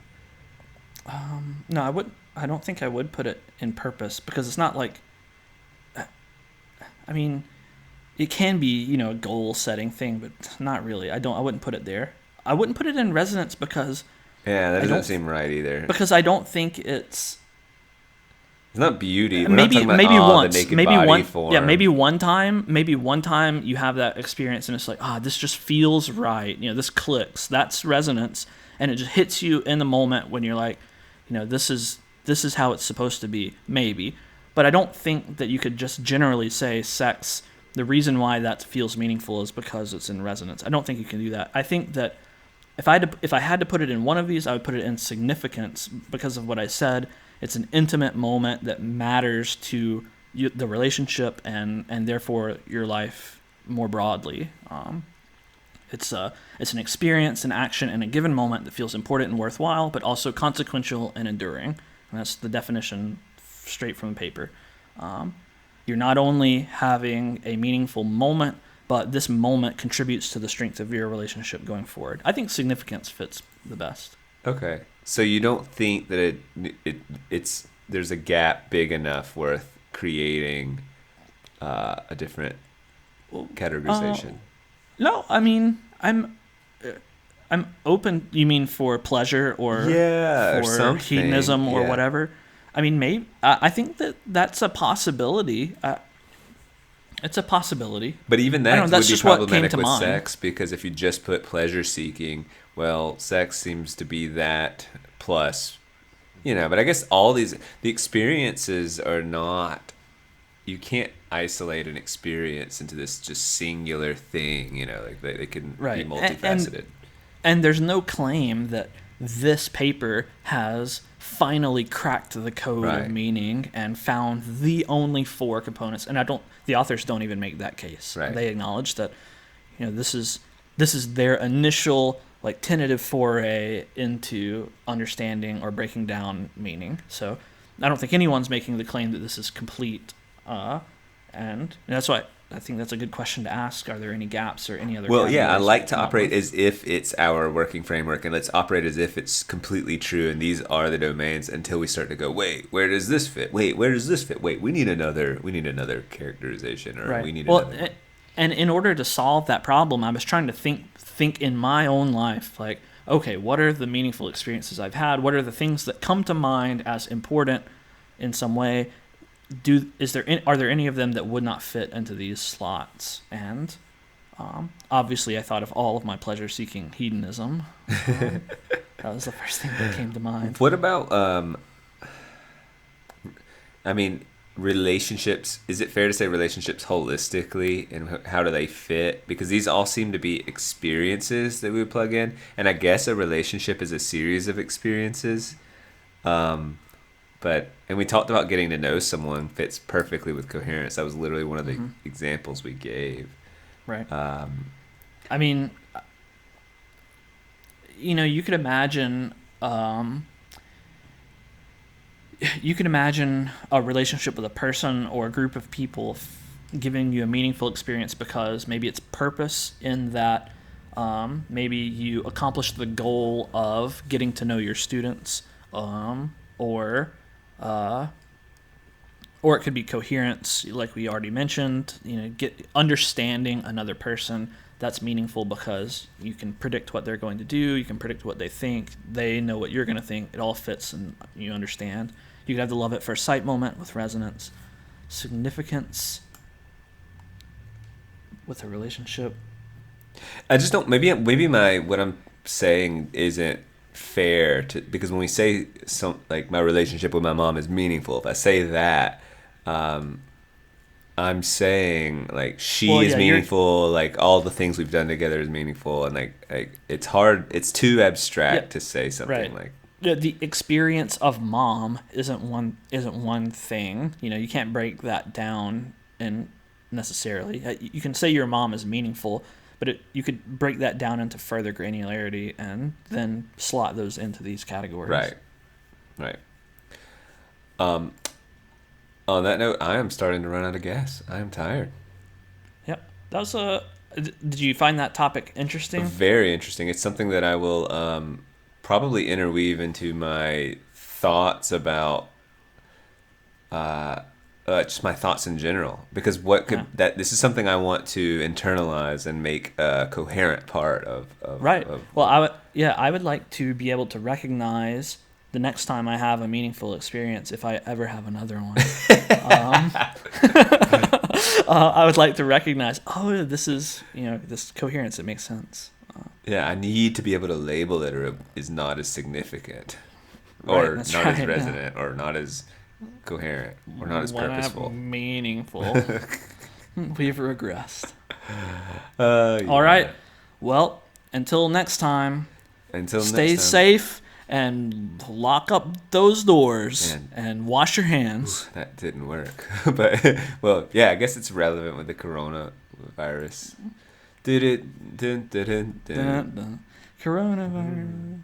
No, I would. I don't think I would put it in purpose, because it's not like. I mean, it can be, a goal-setting thing, but not really. I wouldn't put it there. I wouldn't put it in resonance because... Yeah, that doesn't seem right either. Because I don't think it's... It's not beauty. We're maybe not talking about, once. The naked maybe body one. form. Yeah, maybe one time you have that experience and it's like, this just feels right. This clicks. That's resonance, and it just hits you in the moment when you're like, this is how it's supposed to be. Maybe. But I don't think that you could just generally say sex, the reason why that feels meaningful is because it's in resonance. I don't think you can do that. I think that if I had to put it in one of these, I would put it in significance because of what I said. It's an intimate moment that matters to you, the relationship, and therefore your life more broadly. It's an experience, an action, and a given moment that feels important and worthwhile, but also consequential and enduring. And that's the definition straight from the paper. You're not only having a meaningful moment, but this moment contributes to the strength of your relationship going forward. I think significance fits the best. Okay. So you don't think that there's a gap big enough worth creating a different categorization? No, I mean, I'm I'm open. You mean for pleasure or or for something. hedonism or Yeah. whatever? I mean, maybe I think that's a possibility. It's a possibility. But even I don't that know. That's would be just what came problematic to with mind. sex, because if you just put pleasure seeking, well, sex seems to be that plus, but I guess the experiences are not, you can't isolate an experience into this just singular thing, like they can be Right. multifaceted. And there's no claim that this paper has finally cracked the code Right. of meaning and found the only 4 components. And the authors don't even make that case. Right. They acknowledge that, this is their initial like tentative foray into understanding or breaking down meaning. So I don't think anyone's making the claim that this is complete. And that's why I think that's a good question to ask. Are there any gaps or any other? Well, yeah, I categories like you to come up operate with? as if it's our working framework, and let's operate as if it's completely true, and these are the domains until we start to go, wait, where does this fit? Wait, where does this fit? Wait, we need another characterization, or Right. we need Well, another. and in order to solve that problem, I was trying to think in my own life, like, okay, what are the meaningful experiences I've had? What are the things that come to mind as important in some way? Are there any of them that would not fit into these slots? And obviously, I thought of all of my pleasure-seeking hedonism. That was the first thing that came to mind. What about, relationships? Is it fair to say relationships holistically, and how do they fit? Because these all seem to be experiences that we would plug in, and I guess a relationship is a series of experiences. And we talked about getting to know someone fits perfectly with coherence. That was literally one of the examples we gave. Right. I mean, you could imagine a relationship with a person or a group of people giving you a meaningful experience because maybe it's purpose in that maybe you accomplished the goal of getting to know your students, or it could be coherence, like we already mentioned. Get understanding another person. That's meaningful because you can predict what they're going to do. You can predict what they think. They know what you're going to think. It all fits, and you understand. You could have the love at first sight moment with resonance, significance with a relationship. I just don't. Maybe what I'm saying isn't fair because when we say like my relationship with my mom is meaningful, if I say that, I'm saying like she is meaningful, like all the things we've done together is meaningful, and like it's hard. It's too abstract to say something like. The experience of mom isn't one thing. You can't break that down and necessarily. You can say your mom is meaningful, but you could break that down into further granularity and then slot those into these categories. Right. On that note, I am starting to run out of gas. I am tired. Yep. That was Did you find that topic interesting? Very interesting. It's something that I will probably interweave into my thoughts about just my thoughts in general, because this is something I want to internalize and make a coherent part of right. Well, I would like to be able to recognize the next time I have a meaningful experience, if I ever have another one. I would like to recognize, this is this coherence. It makes sense. I need to be able to label it, or it is not as significant, or not as resonant, or not as coherent, or not as purposeful. Meaningful. We've regressed. All right. Well, until next time. Stay safe and lock up those doors and wash your hands. That didn't work, but I guess it's relevant with the coronavirus. Coronavirus.